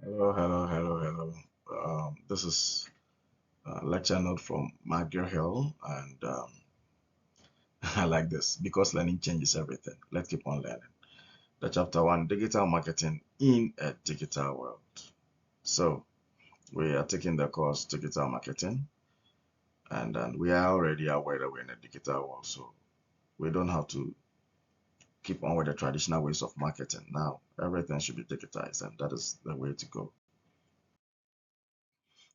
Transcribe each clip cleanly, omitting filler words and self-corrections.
Hello, hello, hello, hello. This is a lecture note from Maggie Hill, and I like this because learning changes everything. Let's keep on learning. The chapter one: digital marketing in a digital world. So we are taking the course digital marketing, and then we are already aware that we're in a digital world, so we don't have to keep on with the traditional ways of marketing. Now everything should be digitized, and that is the way to go.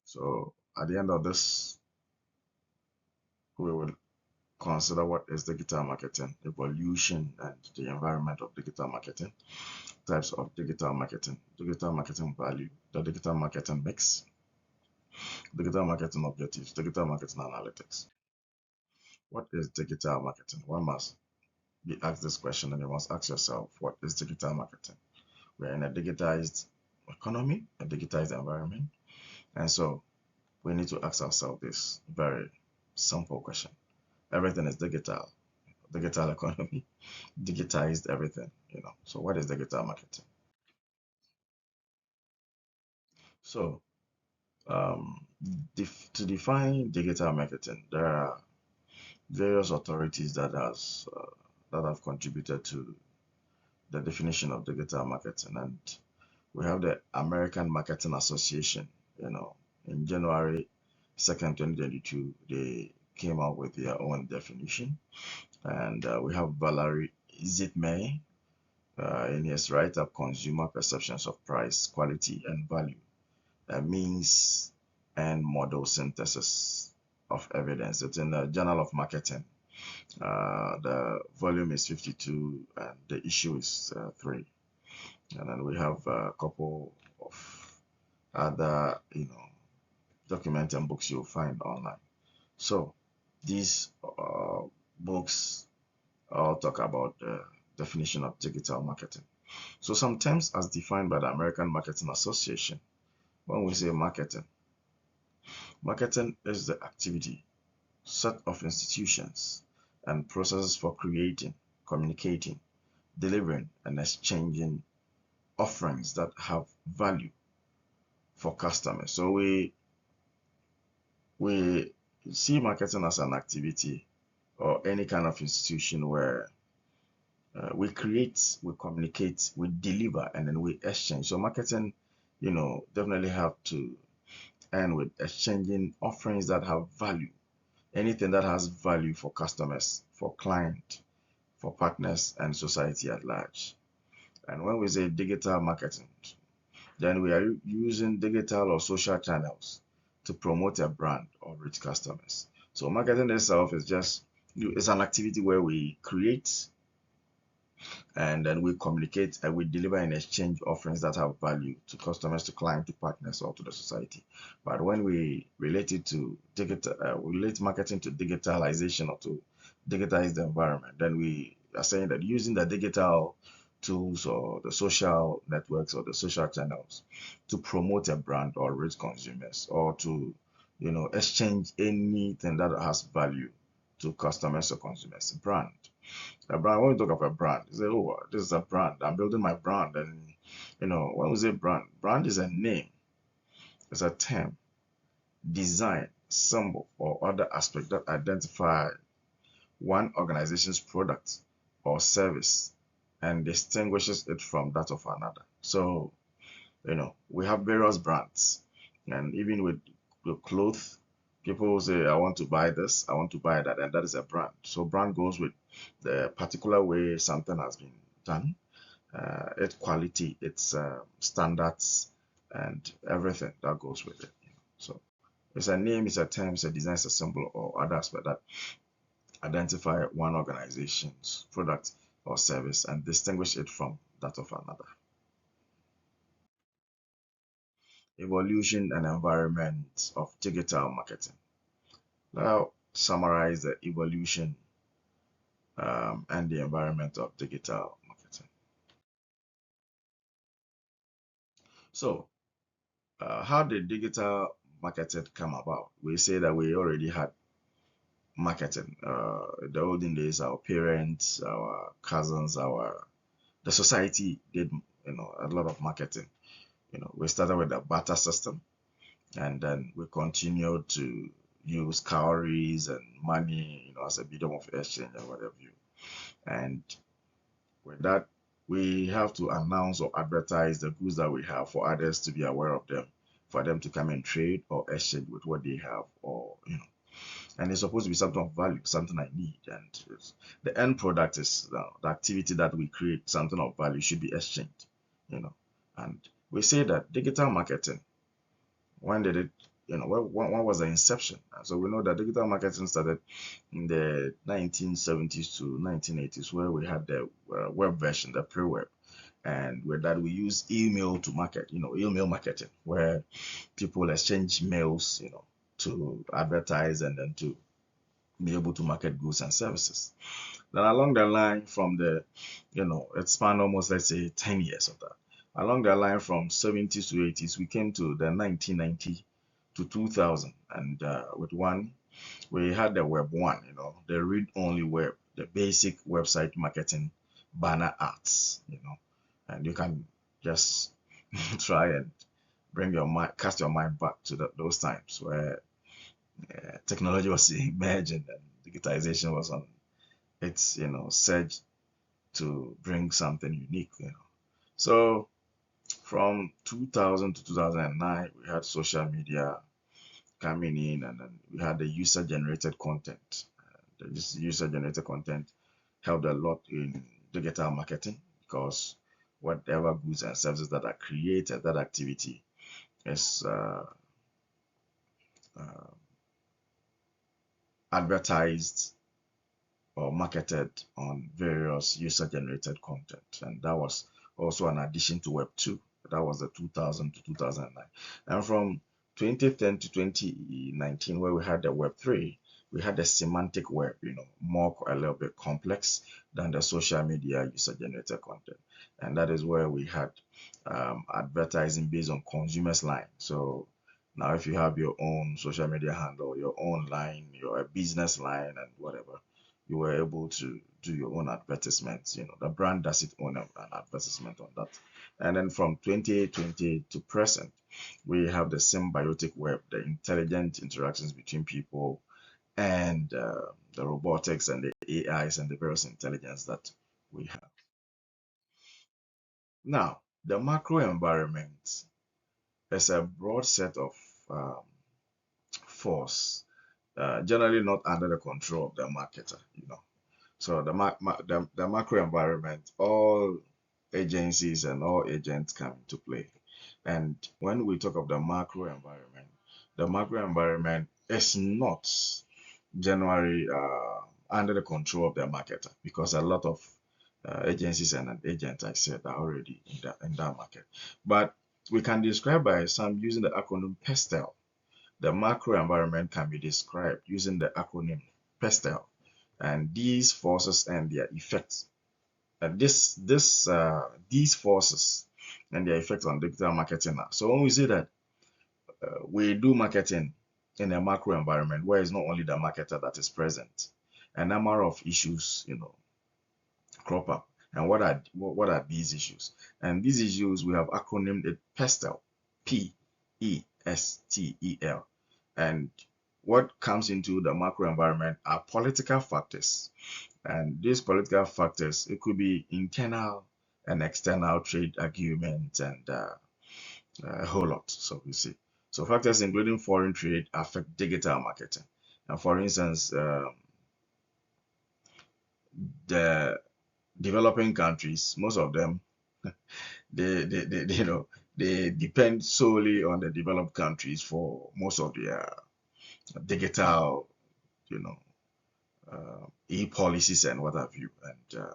So at the end of this, we will consider what is digital marketing, evolution, and the environment of digital marketing, types of digital marketing value, the digital marketing mix, digital marketing objectives, digital marketing analytics. What is digital marketing? One must be asked this question and you must ask yourself, what is digital marketing? We're in a digitized economy, a digitized environment, and so we need to ask ourselves this very simple question. Everything is digital economy, digitized everything. So what is digital marketing? So um, to define digital marketing, there are various authorities that have contributed to the definition of digital marketing, and we have the American Marketing Association. You know, in January 2nd, 2022, they came out with their own definition, and we have Valerie Zitmay in his write-up, Consumer Perceptions of Price, Quality, and Value, Means and Model Synthesis of Evidence. It's in the Journal of Marketing. The volume is 52 and the issue is 3. And then we have a couple of other, documents and books you'll find online. So these books all talk about the definition of digital marketing. So sometimes as defined by the American Marketing Association, when we say marketing is the activity, set of institutions, and processes for creating, communicating, delivering, and exchanging offerings that have value for customers. So we see marketing as an activity or any kind of institution where we create, we communicate, we deliver, and then we exchange. So marketing, definitely have to end with exchanging offerings that have value, anything that has value for customers, for client, for partners, and society at large. And when we say digital marketing, then we are using digital or social channels to promote a brand or reach customers. So marketing itself is just it's an activity where we create and then we communicate and we deliver and exchange offerings that have value to customers, to clients, to partners, or to the society. But when we relate it to we relate marketing to digitalization or to digitize the environment, then we are saying that using the digital tools or the social networks or the social channels to promote a brand or reach consumers or to exchange anything that has value to customers or consumers. Brand. A brand, when we talk of a brand, you say, oh, this is a brand. I'm building my brand. And, when we say brand is a name, it's a term, design, symbol, or other aspect that identify one organization's product or service and distinguishes it from that of another. So, we have various brands. And even with the clothes, people say, I want to buy this, I want to buy that, and that is a brand. So brand goes with the particular way something has been done, its quality, its standards, and everything that goes with it. So it's a name, it's a term, it's a design, it's a symbol, or other aspect that identify one organization's product or service and distinguish it from that of another. Evolution and environment of digital marketing. Now, summarize the evolution and the environment of digital marketing. So, how did digital marketing come about? We say that we already had marketing. The olden days, our parents, our cousins, the society did a lot of marketing. We started with the barter system, and then we continued to use cowries and money, as a medium of exchange and whatever you. And with that, we have to announce or advertise the goods that we have for others to be aware of them, for them to come and trade or exchange with what they have, and it's supposed to be something of value, something I need. And the end product is the activity that we create, something of value should be exchanged, And we say that digital marketing, when did it, when was the inception? So we know that digital marketing started in the 1970s to 1980s, where we had the web version, the pre-web. And with that, we use email to market, email marketing, where people exchange mails, to advertise and then to be able to market goods and services. Then along the line from it spanned almost, let's say, 10 years of that. Along the line from 70s to 80s, we came to the 1990 to 2000. And with one, we had the Web 1, the read-only web, the basic website marketing banner ads, and you can just try and cast your mind back to those times where technology was emerging and digitization was on its surge to bring something unique. So from 2000 to 2009, we had social media coming in, and then we had the user-generated content. The user-generated content helped a lot in digital marketing, because whatever goods and services that are created, that activity is advertised or marketed on various user-generated content. And that was also an addition to Web 2. That was the 2000 to 2009. And from 2010 to 2019, where we had the Web 3, we had the semantic web, a little bit complex than the social media user-generated content. And that is where we had advertising based on consumers' line. So now if you have your own social media handle, your own line, your business line and whatever, you were able to do your own advertisements. The brand does its own an advertisement on that. And then from 2020 to present, we have the symbiotic web, the intelligent interactions between people and the robotics and the AIs and the various intelligence that we have. Now, the macro environment is a broad set of force, generally not under the control of the marketer, So the macro environment, all agencies and all agents come into play. And when we talk of the macro environment is not generally under the control of the marketer, because a lot of agencies and an agent, I said, are already in that market. But we can describe by some using the acronym PESTEL. The macro environment can be described using the acronym PESTEL, and these forces and their effects. These forces and their effects on digital marketing. So when we say that we do marketing in a macro environment where it's not only the marketer that is present, a number of issues, crop up. And what are these issues? And these issues, we have acronymed it PESTEL, PESTEL. And what comes into the macro environment are political factors. And these political factors, it could be internal and external trade agreements and a whole lot. So we see. So factors including foreign trade affect digital marketing. And for instance, the developing countries, most of them, they depend solely on the developed countries for most of their digital, e-policies and what have you. And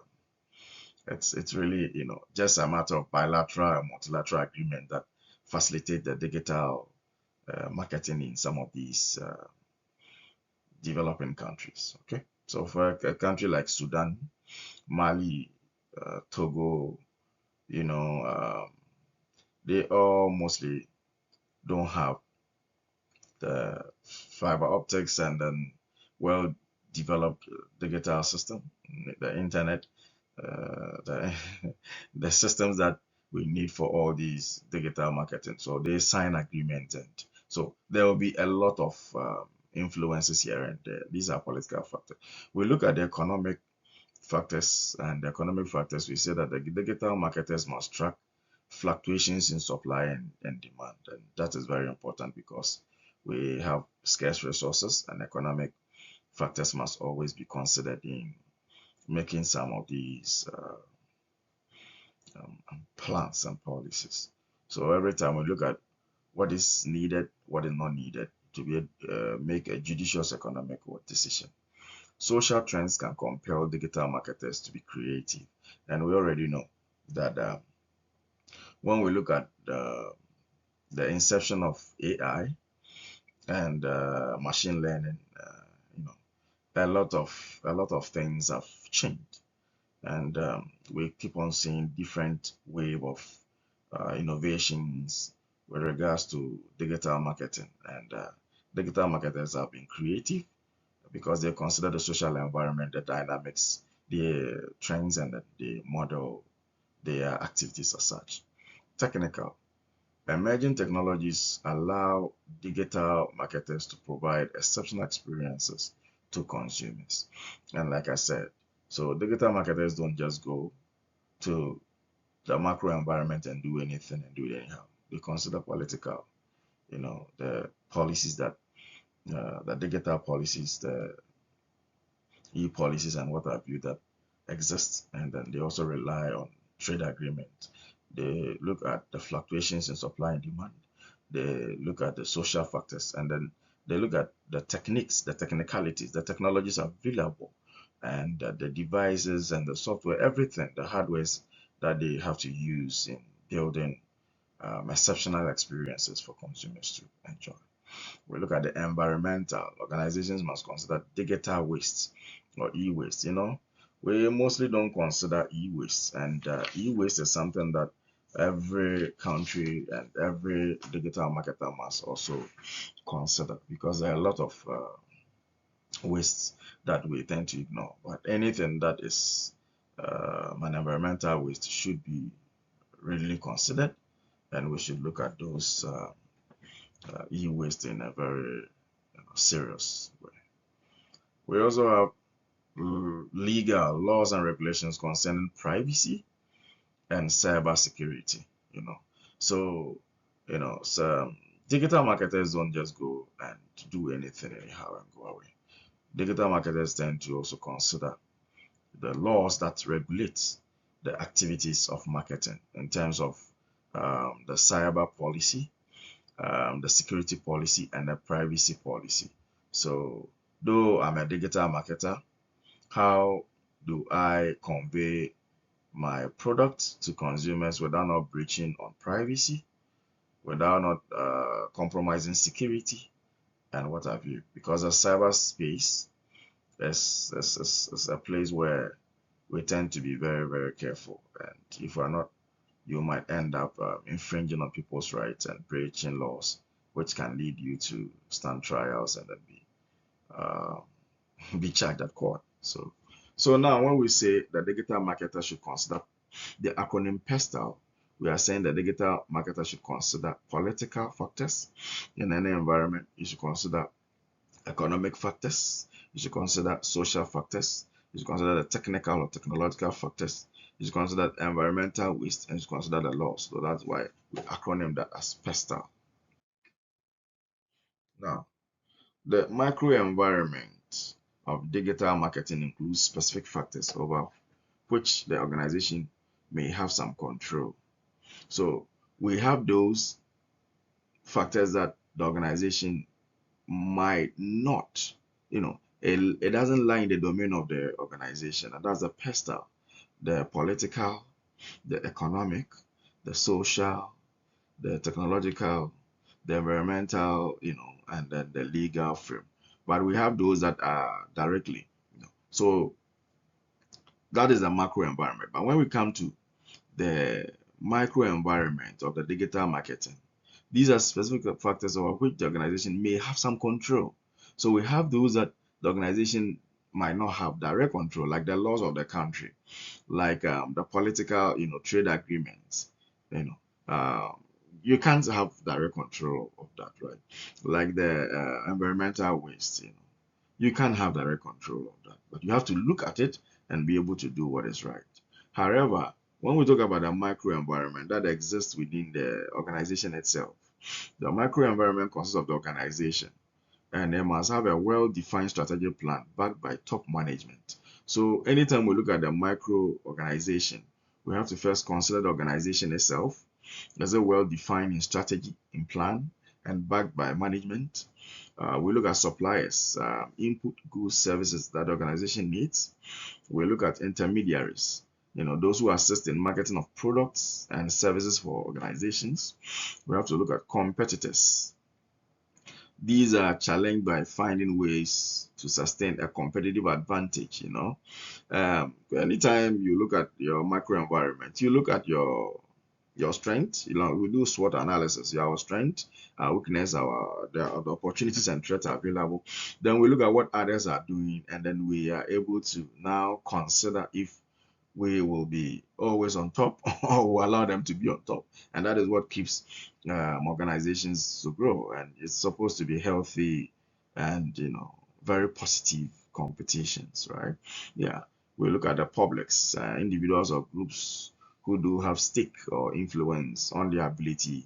it's really, just a matter of bilateral and multilateral agreement that facilitate the digital marketing in some of these developing countries. Okay, so for a country like Sudan, Mali, Togo, they all mostly don't have the fiber optics and then well developed digital system, the internet, the systems that we need for all these digital marketing. So they sign agreement, and so there will be a lot of influences here and there. These are political factors. We look at the economic factors, and the economic factors, we say that the digital marketers must track fluctuations in supply and demand. And that is very important because we have scarce resources, and economic factors must always be considered in making some of these plans and policies. So every time we look at what is needed, what is not needed to be make a judicious economic decision. Social trends can compel digital marketers to be creative, and we already know that when we look at the inception of AI and machine learning, you know, a lot of things have changed, and we keep on seeing different wave of innovations with regards to digital marketing. And digital marketers have been creative because they consider the social environment, the dynamics, the trends, and the model their activities as such. Technical. Emerging technologies allow digital marketers to provide exceptional experiences to consumers. And like I said, so digital marketers don't just go to the macro environment and do anything and do it anyhow. They consider political, the policies that the digital policies, the e-policies and what have you that exist, and then they also rely on trade agreements. They look at the fluctuations in supply and demand. They look at the social factors, and then they look at the techniques, the technicalities, the technologies available, and the devices and the software, everything, the hardwares that they have to use in building exceptional experiences for consumers to enjoy. We look at the environmental. Organizations must consider digital waste or e-waste. We mostly don't consider e-waste, and e-waste is something that every country and every digital marketer must also consider, because there are a lot of wastes that we tend to ignore. But anything that is an environmental waste should be really considered, and we should look at those e-waste in a very serious way. We also have legal laws and regulations concerning privacy and cyber security. So digital marketers don't just go and do anything anyhow and go away. Digital marketers tend to also consider the laws that regulate the activities of marketing in terms of the cyber policy, the security policy, and the privacy policy. So though I'm a digital marketer, how do I convey my product to consumers without not breaching on privacy, without not compromising security, and what have you? Because the cyberspace is a place where we tend to be very, very careful. And if we're not, you might end up infringing on people's rights and breaching laws, which can lead you to stand trials and then uh, be charged at court. So now when we say the digital marketer should consider the acronym PESTEL, we are saying the digital marketer should consider political factors in any environment. You should consider economic factors. You should consider social factors. You should consider the technical or technological factors. You should consider environmental waste, and you should consider the laws. So that's why we acronym that as PESTEL. Now, the microenvironment of digital marketing includes specific factors over which the organization may have some control. So we have those factors that the organization might not, it doesn't lie in the domain of the organization. And that's the PESTEL, the political, the economic, the social, the technological, the environmental, and then the legal frame. But we have those that are directly, so that is the macro environment. But when we come to the micro environment of the digital marketing, these are specific factors over which the organization may have some control. So we have those that the organization might not have direct control, like the laws of the country, like the political, trade agreements, you know. You can't have direct control of that, right? Like the environmental waste, you can't have direct control of that, but you have to look at it and be able to do what is right. However, when we talk about the micro environment that exists within the organization itself, the micro environment consists of the organization, and they must have a well-defined strategic plan backed by top management. So anytime we look at the micro organization, we have to first consider the organization itself. Is it well-defined in strategy, in plan, and backed by management? We look at suppliers, input goods, services that the organization needs. We look at intermediaries, those who assist in marketing of products and services for organizations. We have to look at competitors. These are challenged by finding ways to sustain a competitive advantage. Anytime you look at your micro environment, you look at your strength. We do SWOT analysis. Our strength, our weakness, the opportunities and threats are available. Then we look at what others are doing, and then we are able to now consider if we will be always on top or will allow them to be on top. And that is what keeps organizations to grow. And it's supposed to be healthy and, very positive competitions, right? Yeah. We look at the publics, individuals or groups who do have stake or influence on the ability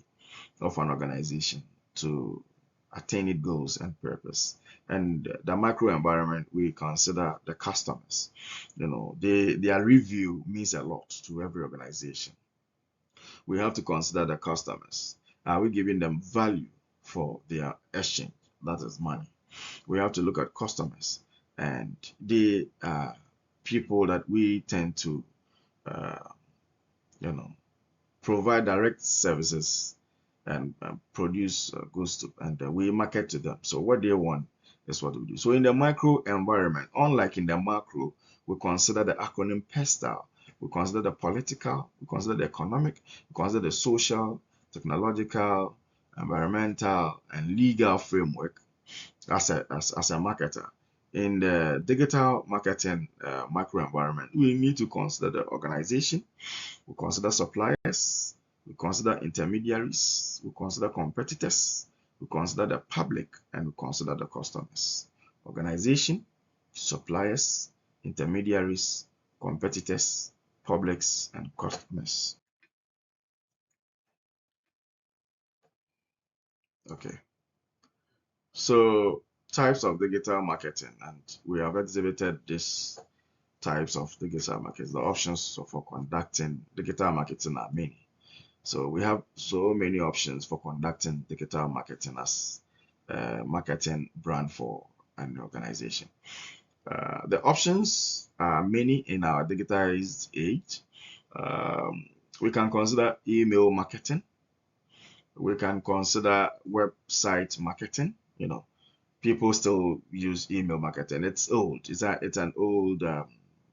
of an organization to attain its goals and purpose. And the micro environment, we consider the customers. Their review means a lot to every organization. We have to consider the customers. Are we giving them value for their exchange? That is money. We have to look at customers, and they are people that we tend to, uh, you know, provide direct services and produce goods to, and we market to them. So what they want is what we do. So in the micro environment, unlike in the macro, we consider the acronym PESTAL. We consider the political, we consider the economic, we consider the social, technological, environmental, and legal framework as a marketer. In the digital marketing micro environment, we need to consider the organization, we consider suppliers, we consider intermediaries, we consider competitors, we consider the public, and we consider the customers. Organization, suppliers, intermediaries, competitors, publics, and customers. Okay, so types of digital marketing, and we have exhibited these types of digital marketing. The options for conducting digital marketing are many. So we have so many options for conducting digital marketing as a marketing brand for an organization. The options are many in our digitized age. We can consider email marketing. We can consider website marketing. People still use email marketing. It's old. It's an old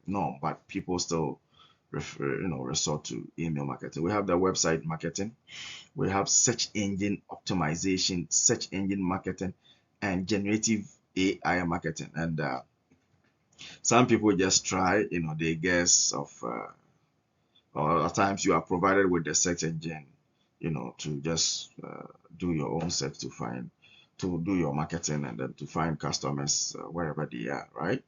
norm, but people still resort to email marketing. We have the website marketing. We have search engine optimization, search engine marketing, and generative AI marketing. And some people just try, they guess of, or at times you are provided with the search engine, to just do your own search to do your marketing and then to find customers wherever they are, right?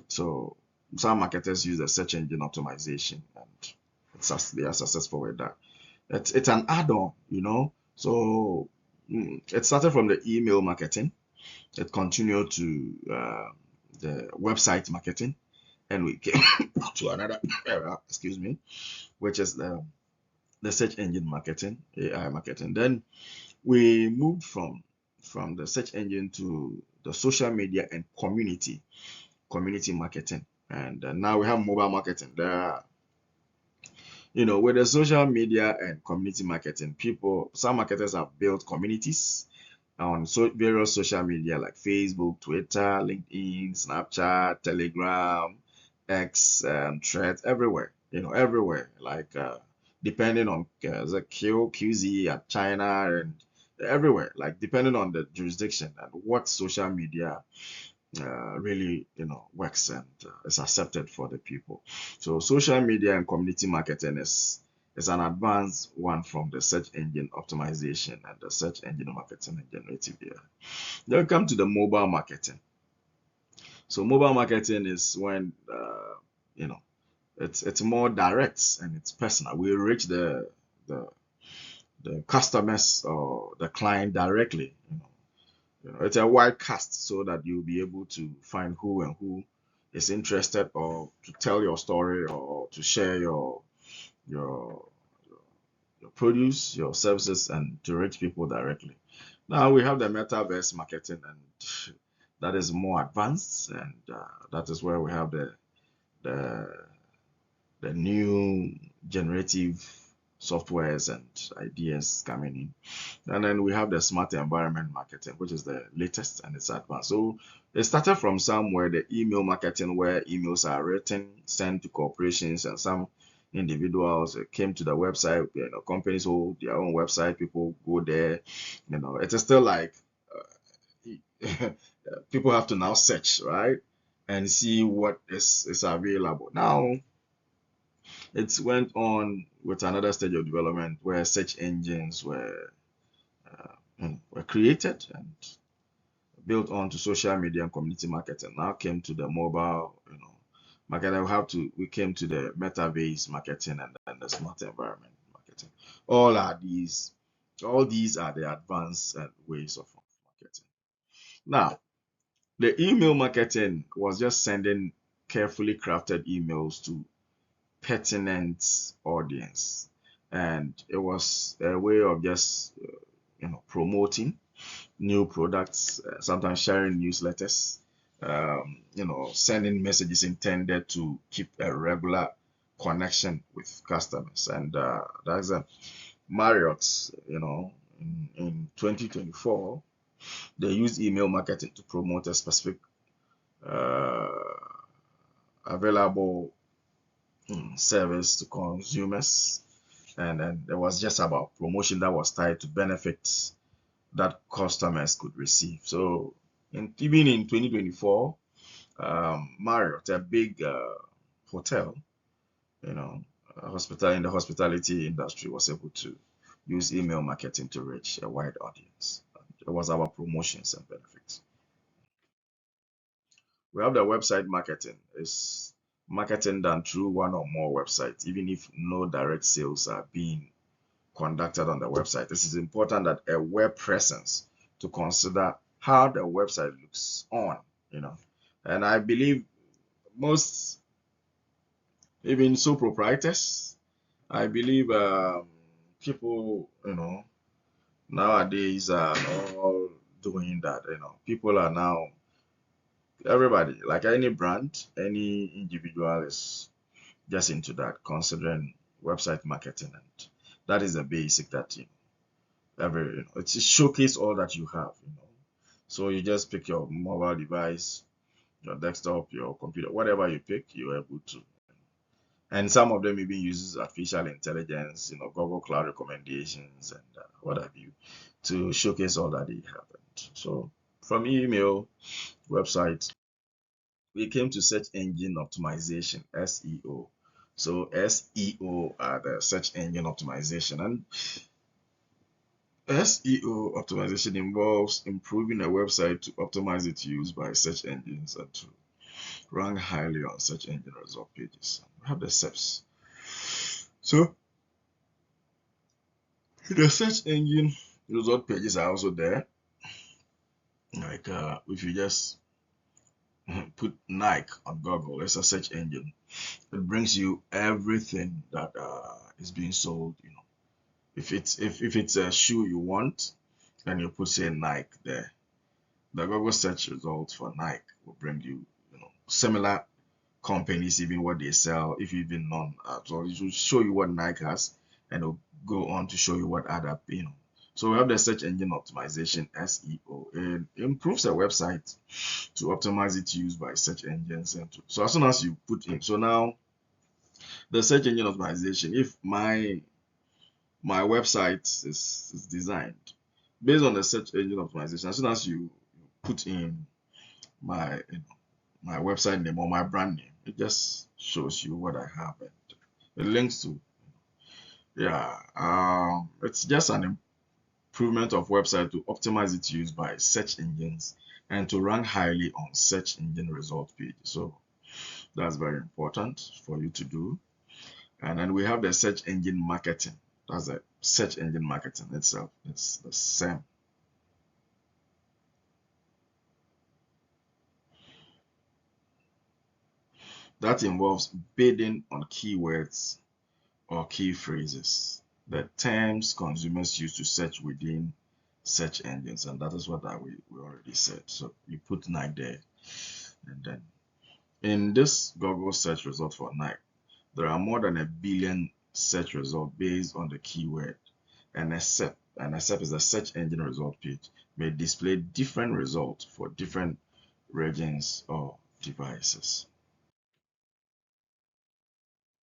So some marketers use the search engine optimization, and they are successful with that. It's an add-on, So it started from the email marketing. It continued to the website marketing, and we came to another era, excuse me, which is the search engine marketing, AI marketing. Then we moved from the search engine to the social media and community marketing, and now we have mobile marketing. With the social media and community marketing, some marketers have built communities on various social media like Facebook, Twitter, LinkedIn, Snapchat, Telegram, X, Threads, everywhere. Everywhere. Like depending on the QZ at China and everywhere. Like depending on the jurisdiction and what social media really works and is accepted for the people. So social media and community marketing is It's an advanced one from the search engine optimization and the search engine marketing and generative AI. Then we come to the mobile marketing. So mobile marketing is when you know it's more direct and it's personal. We reach the the customers or the client directly. It's a wide cast so that you'll be able to find who is interested or to tell your story or to share your your produce, your services, and to reach people directly. Now we have the metaverse marketing, and that is more advanced, and that is where we have the the new generative softwares and ideas coming in. And then we have the smart environment marketing, which is the latest and it's advanced. So it started from somewhere, the email marketing, where emails are written, sent to corporations and some individuals came to the website. Companies hold their own website, people go there. It is still like people have to now search, right? And see what is available. Now it went on with another stage of development where search engines were created and built onto social media and community marketing. Now came to the mobile, market. We came to the metaverse marketing and the smart environment marketing. All these are the advanced ways of marketing. Now, the email marketing was just sending carefully crafted emails to pertinent audience, and it was a way of just promoting new products, sometimes sharing newsletters, sending messages intended to keep a regular connection with customers. And that's Marriott, in 2024, they used email marketing to promote a specific uh, available service to consumers, and then it was just about promotion that was tied to benefits that customers could receive. So even in 2024, Marriott, a big hotel, hospital in the hospitality industry, was able to use email marketing to reach a wide audience. It was about promotions and benefits. We have the website marketing. It's marketing done through one or more websites, even if no direct sales are being conducted on the website. This is important that a web presence to consider how the website looks on. And I believe most, even sole proprietors, I believe people, nowadays are all doing that. People are now, everybody, like any brand, any individual is just into that, considering website marketing, and that is the basic that it's showcase all that you have. So you just pick your mobile device, your desktop, your computer, whatever you pick, you're able to. And some of them even uses artificial intelligence, Google Cloud recommendations and what have you, to showcase all that they have. So from email, website, we came to search engine optimization, SEO. So SEO are the search engine optimization, and SEO optimization involves improving a website to optimize its use by search engines and to rank highly on search engine result pages. We have the steps. So the search engine result pages are also there. Like if you just put Nike on Google, it's a search engine. It brings you everything that is being sold. If it's a shoe you want, and you put say Nike there, the Google search results for Nike will bring you similar companies, even what they sell, if you've been none at all. It will show you what Nike has, and it'll go on to show you what other. So we have the search engine optimization, SEO. It improves a website to optimize its use by search engines. So as soon as you put in, so now the search engine optimization, if my website is designed based on the search engine optimization, as soon as you put in my my website name or my brand name, it just shows you what I have, and it links to Yeah, it's just an improvement of website to optimize its use by search engines and to rank highly on search engine result page. So that's very important for you to do. And then we have the search engine marketing. That's the search engine marketing itself. It's the same. That involves bidding on keywords or key phrases, the terms consumers use to search within search engines, and that is what we already said. So you put Nike there, and then in this Google search result for Nike, there are more than a billion search results based on the keyword, and SERP is the search engine result page, may display different results for different regions or devices.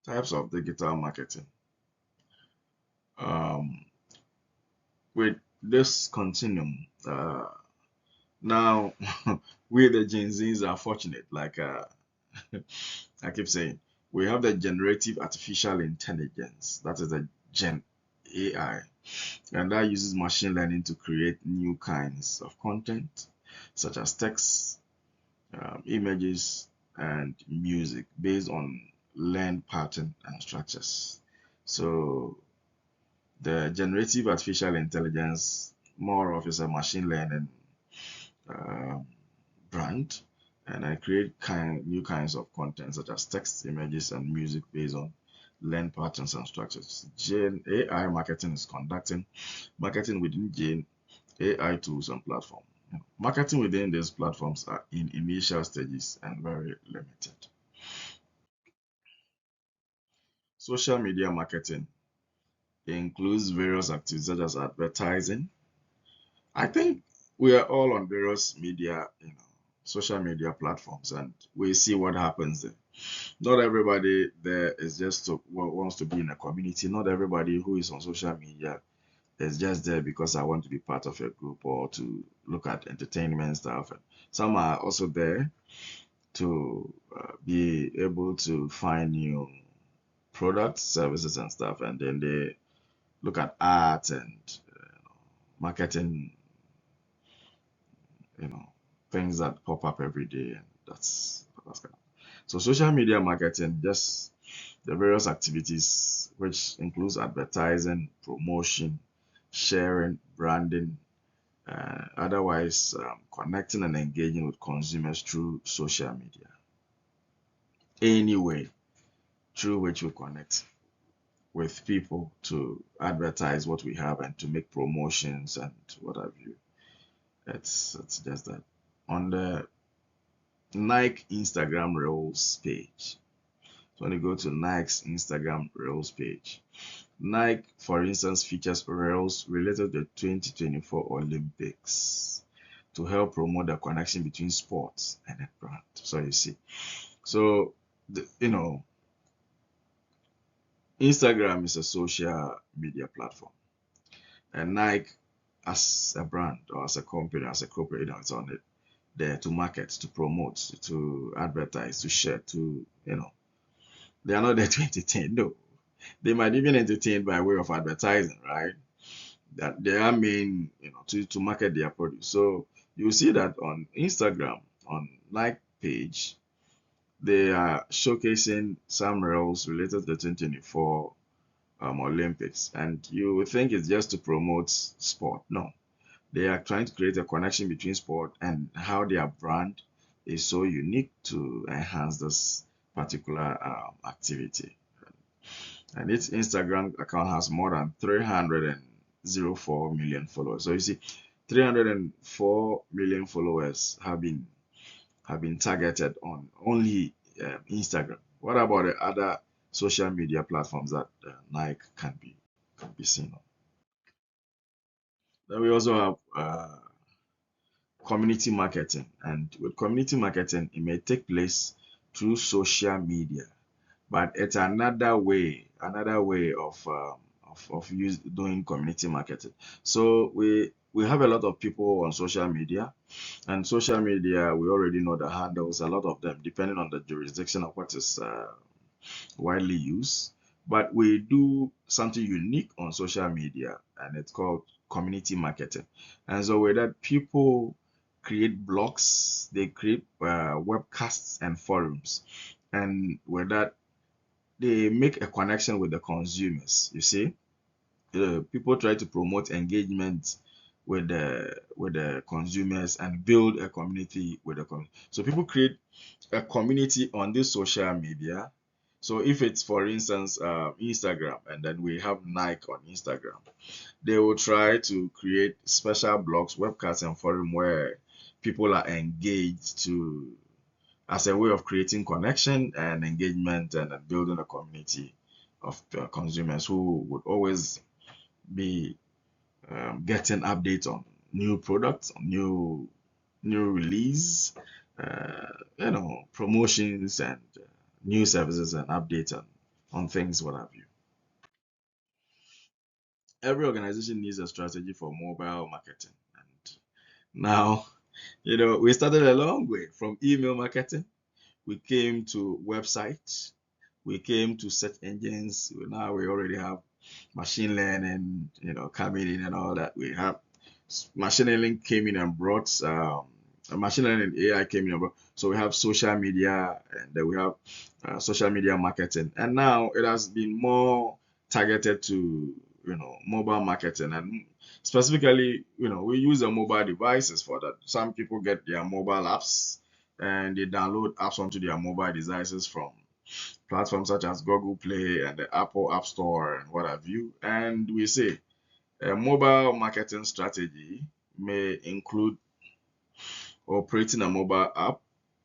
Types of digital marketing. Um, with this continuum, now we the Gen Zs are fortunate. Like I keep saying, we have the generative artificial intelligence. That is the Gen AI, and that uses machine learning to create new kinds of content, such as text, images, and music based on learned pattern and structures. So the generative artificial intelligence more of is a machine learning um, brand, and I create new kinds of content such as text, images, and music based on learned patterns and structures. Gen AI marketing is conducting marketing within Gen AI tools and platforms. Marketing within these platforms are in initial stages and very limited. Social media marketing includes various activities such as advertising. I think we are all on various media, social media platforms, and we see what happens there. Not everybody there is just wants to be in a community. Not everybody who is on social media is just there because I want to be part of a group or to look at entertainment stuff. And some are also there to be able to find new products, services, and stuff, and then they look at art and marketing, you know, things that pop up every day, and that's kind of. So social media marketing, just the various activities which includes advertising, promotion, sharing, branding, otherwise connecting and engaging with consumers through social media. Any way through which we connect with people to advertise what we have and to make promotions and what have you. It's just that. On the Nike Instagram Reels page. So when you go to Nike's Instagram Reels page, Nike, for instance, features Reels related to the 2024 Olympics to help promote the connection between sports and a brand. So you see, so Instagram is a social media platform, and Nike, as a brand or as a company, as a corporate, it's on it there to market, to promote, to advertise, to share, to they are not there to entertain. No, they might even entertain by way of advertising, right? That they are main, to market their produce. So you see that on Instagram, on Nike page, they are showcasing some reels related to the 2024 Olympics, and you would think it's just to promote sport. No, they are trying to create a connection between sport and how their brand is so unique to enhance this particular activity. And its Instagram account has more than 304 million followers. So you see, 304 million followers have been targeted on only Instagram. What about the other social media platforms that Nike can be seen on? Then we also have community marketing, and with community marketing, it may take place through social media, but it's another way of doing community marketing. So we have a lot of people on social media, and social media we already know the handles, a lot of them depending on the jurisdiction of what is widely used. but we do something unique on social media, and it's called community marketing. And so with that, people create blogs, they create webcasts and forums, and with that, they make a connection with the consumers. You see, people try to promote engagement with the consumers and build a community with the community. So people create a community on this social media. So if it's, for instance, Instagram, and then we have Nike on Instagram, they will try to create special blogs, webcasts, and forum where people are engaged to as a way of creating connection and engagement and building a community of consumers who would always be getting updates on new products, on new release, promotions and new services and updates on things, what have you. Every organization needs a strategy for mobile marketing. And now, we started a long way from email marketing. We came to websites. We came to search engines. Now we already have machine learning, coming in and all that. We have machine learning came in and brought machine learning AI came in and brought. So we have social media, and then we have social media marketing, and now it has been more targeted to mobile marketing, and specifically we use the mobile devices for that. Some people get their mobile apps and they download apps onto their mobile devices from platforms such as Google Play and the Apple App Store and what have you. And we say a mobile marketing strategy may include operating a mobile app,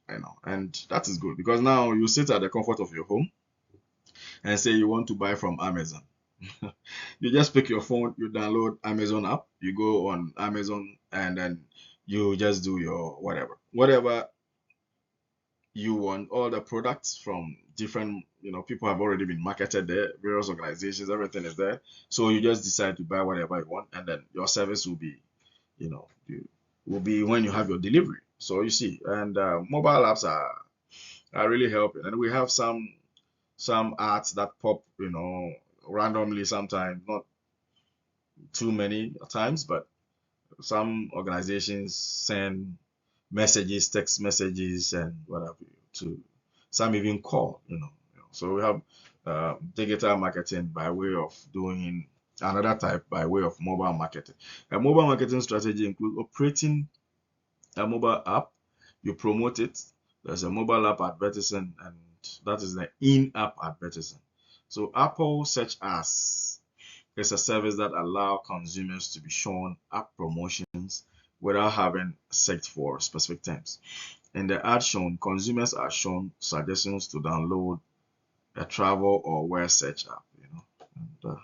and that is good because now you sit at the comfort of your home and say you want to buy from Amazon. You just pick your phone, you download Amazon app, you go on Amazon, and then you just do your whatever you want. All the products from different people have already been marketed there, various organizations, everything is there. So you just decide to buy whatever you want, and then your service will be will be when you have your delivery. So you see, and mobile apps are really helping. And we have some ads that pop randomly sometimes, not too many times, but some organizations send messages, text messages, and what have you to some even call. So we have digital marketing by way of doing another type by way of mobile marketing. A mobile marketing strategy includes operating a mobile app. You promote it. There's a mobile app advertising, and that is the in-app advertising. So Apple Search Ads is a service that allows consumers to be shown app promotions without having searched for specific terms. In the ad shown, consumers are shown suggestions to download a travel or wear search app. And,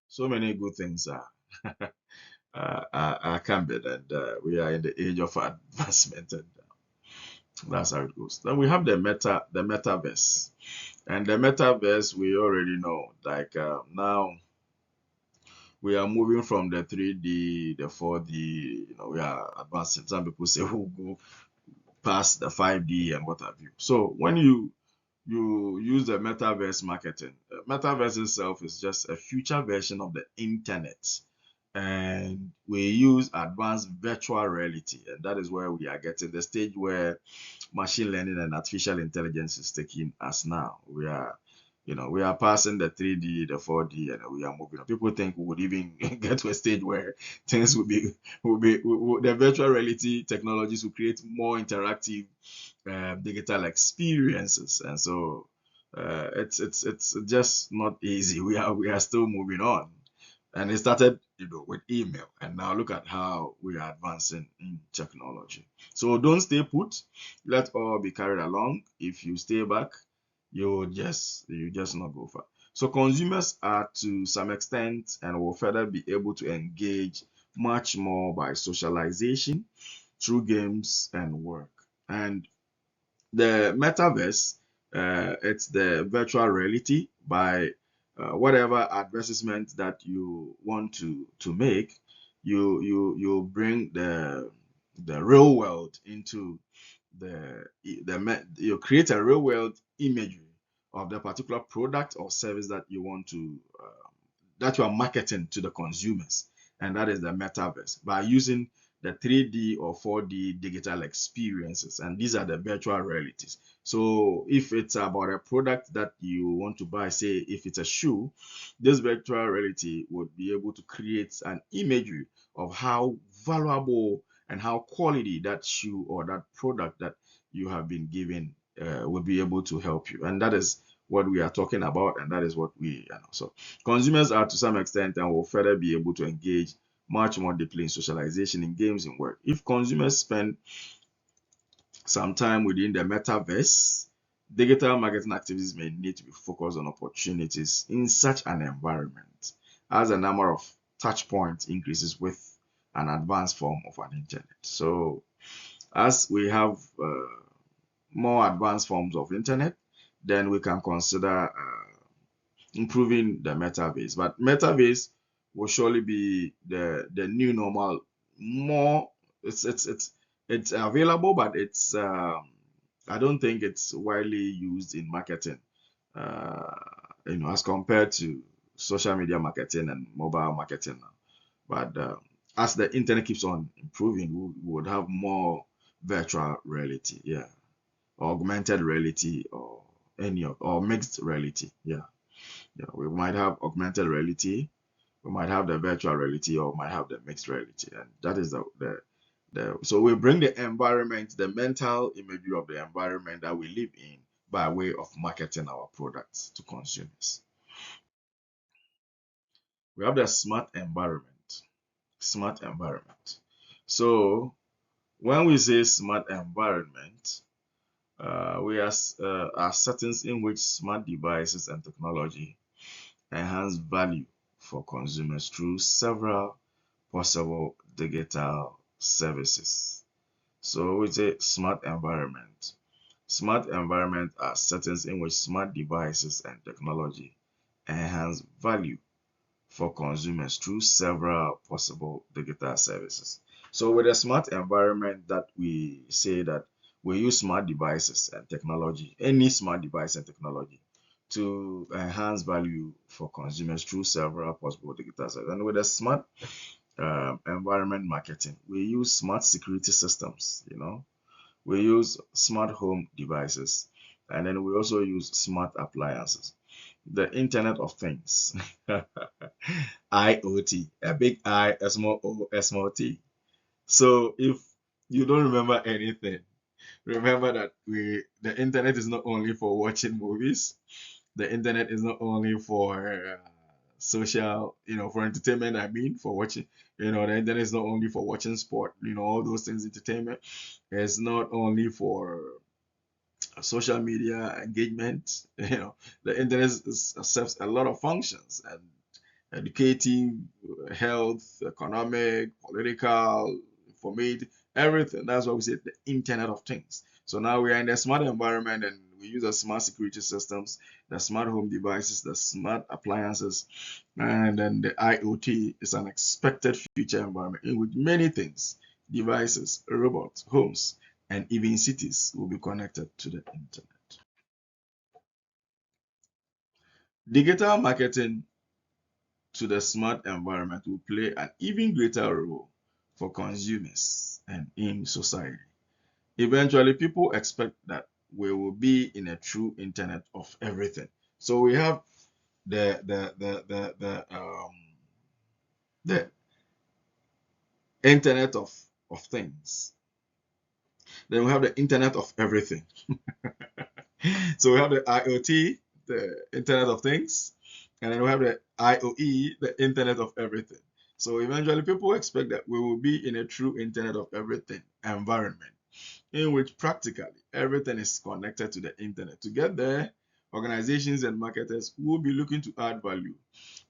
so many good things are coming, and we are in the age of advancement, and that's how it goes. Then we have the metaverse, and the metaverse we already know. Like now, we are moving from the 3D, the 4D. We are advancing. Some people say we'll go past the 5D and what have you. So when you use the metaverse marketing, the metaverse itself is just a future version of the internet, and we use advanced virtual reality, and that is where we are getting the stage where machine learning and artificial intelligence is taking us now. We are passing the 3D, the 4D, and we are moving on. People think we would even get to a stage where things the virtual reality technologies will create more interactive digital experiences, and so it's just not easy. We are still moving on, and it started with email, and now look at how we are advancing in technology. So don't stay put. Let all be carried along. If you stay back, you just not go far. So consumers are to some extent and will further be able to engage much more by socialization through games and work. And the metaverse, it's the virtual reality by whatever advertisement that you want to make, you bring the real world into you create a real world imagery of the particular product or service that you want to that you are marketing to the consumers, and that is the metaverse, by using the 3D or 4D digital experiences, and these are the virtual realities. So if it's about a product that you want to buy, say if it's a shoe, this virtual reality would be able to create an imagery of how valuable and how quality that shoe or that product that you have been given will be able to help you. And that is what we are talking about, and that is what we know. So consumers are to some extent and will further be able to engage much more deeply in socialization, in games, in work. If consumers spend some time within the metaverse, digital marketing activities may need to be focused on opportunities in such an environment as the number of touch points increases with an advanced form of an internet. So as we have more advanced forms of internet, then we can consider improving the metaverse. But metaverse will surely be the new normal. More, it's available, but it's I don't think it's widely used in marketing. Uh, as compared to social media marketing and mobile marketing now. But as the internet keeps on improving, we would have more virtual reality, yeah, augmented reality, or or mixed reality, yeah. Yeah, we might have augmented reality, we might have the virtual reality, or might have the mixed reality, and that is the so we bring the environment, the mental imagery of the environment that we live in by way of marketing our products to consumers. We have the smart environment. Smart environment. So when we say smart environment, we are settings in which smart devices and technology enhance value for consumers through several possible digital services. So we say smart environment. Smart environment are settings in which smart devices and technology enhance value for consumers through several possible digital services. So with a smart environment, that we say that we use smart devices and technology, any smart device and technology, to enhance value for consumers through several possible digital services. And with a smart environment marketing, we use smart security systems, we use smart home devices, and then we also use smart appliances. The Internet of Things, IoT, a big I, a small O, a small T. So if you don't remember anything, remember that the internet is not only for watching movies, the internet is not only for social, for entertainment. I mean, for watching, the internet is not only for watching sport, all those things, entertainment. It's not only for social media engagement. The internet serves a lot of functions, and educative, health, economic, political, informative, everything. That's why we say the Internet of Things. So now we are in a smart environment, and we use the smart security systems, the smart home devices, the smart appliances, and then the IoT is an expected future environment in which many things, devices, robots, homes, and even cities will be connected to the internet. Digital marketing to the smart environment will play an even greater role for consumers and in society. Eventually, people expect that we will be in a true internet of everything. So we have the internet of things. Then we have the internet of everything. So we have the IoT, the Internet of Things, and then we have the IoE, the Internet of Everything. So eventually, people expect that we will be in a true Internet of Everything environment in which practically everything is connected to the internet. To get there, organizations and marketers will be looking to add value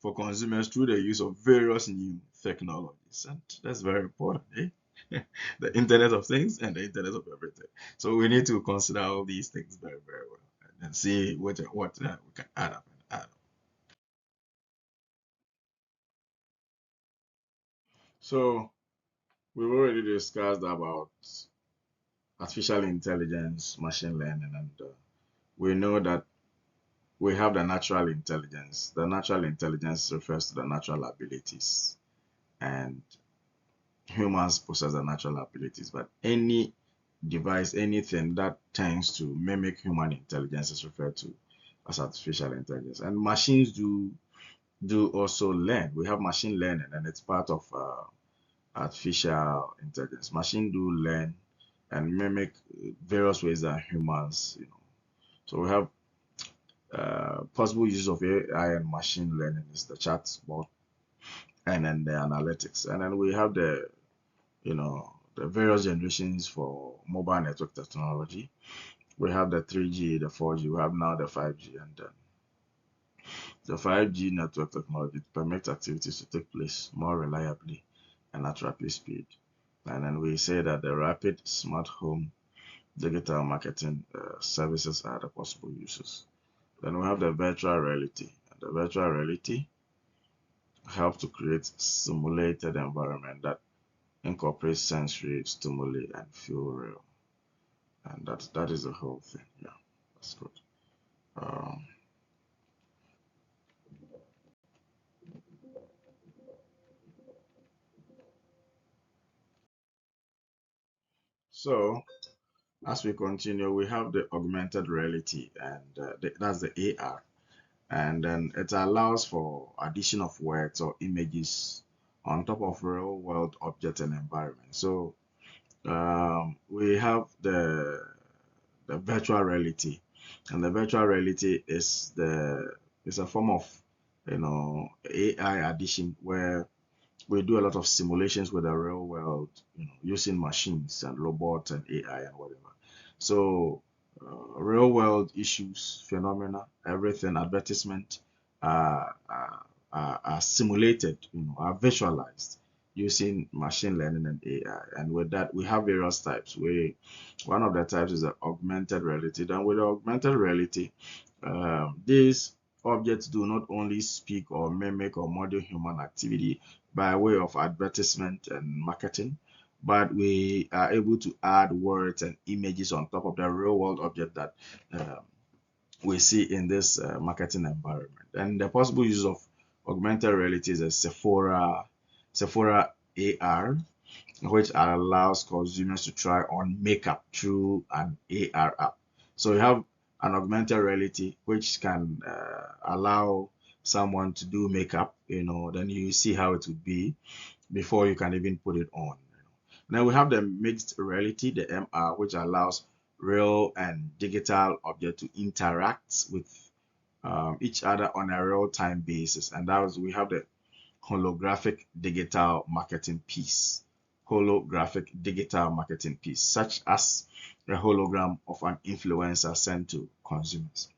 for consumers through the use of various new technologies. And that's very important, eh? The Internet of Things and the Internet of Everything. So we need to consider all these things very, very well, and see what we can add up and add up. So we've already discussed about artificial intelligence, machine learning, and we know that we have the natural intelligence. The natural intelligence refers to the natural abilities, and humans possess the natural abilities. But any device, anything that tends to mimic human intelligence is referred to as artificial intelligence. And machines do also learn. We have machine learning, and it's part of artificial intelligence. Machine do learn and mimic various ways that humans, So we have possible use of AI and machine learning is the chatbot, and then the analytics, and then we have the various generations for mobile network technology. We have the 3G, the 4G, we have now the 5G, and then the 5G network technology permits activities to take place more reliably and at rapid speed. And then we say that the rapid smart home digital marketing services are the possible uses. Then we have the virtual reality. And the virtual reality helps to create simulated environment that incorporates sensory stimuli and feel real. And that is the whole thing. Yeah, that's good. Um, so as we continue, we have the augmented reality, and that's the AR. And then it allows for addition of words or images on top of real world objects and environment. So we have the virtual reality, and the virtual reality is a form of AI addition where we do a lot of simulations with the real world, using machines and robots and AI and whatever. So, real world issues, phenomena, everything, advertisement are simulated, are visualized using machine learning and AI. And with that, we have various types. One of the types is the augmented reality. Then with the augmented reality, these objects do not only speak or mimic or model human activity by way of advertisement and marketing, but we are able to add words and images on top of the real world object that um, we see in this marketing environment. And the possible use of augmented reality is a Sephora AR, which allows consumers to try on makeup through an AR app. So you have an augmented reality which can allow someone to do makeup, then you see how it would be before you can even put it on. Now we have the mixed reality, the MR, which allows real and digital objects to interact with each other on a real-time basis. And we have the holographic digital marketing piece. Holographic digital marketing piece, such as a hologram of an influencer sent to consumers.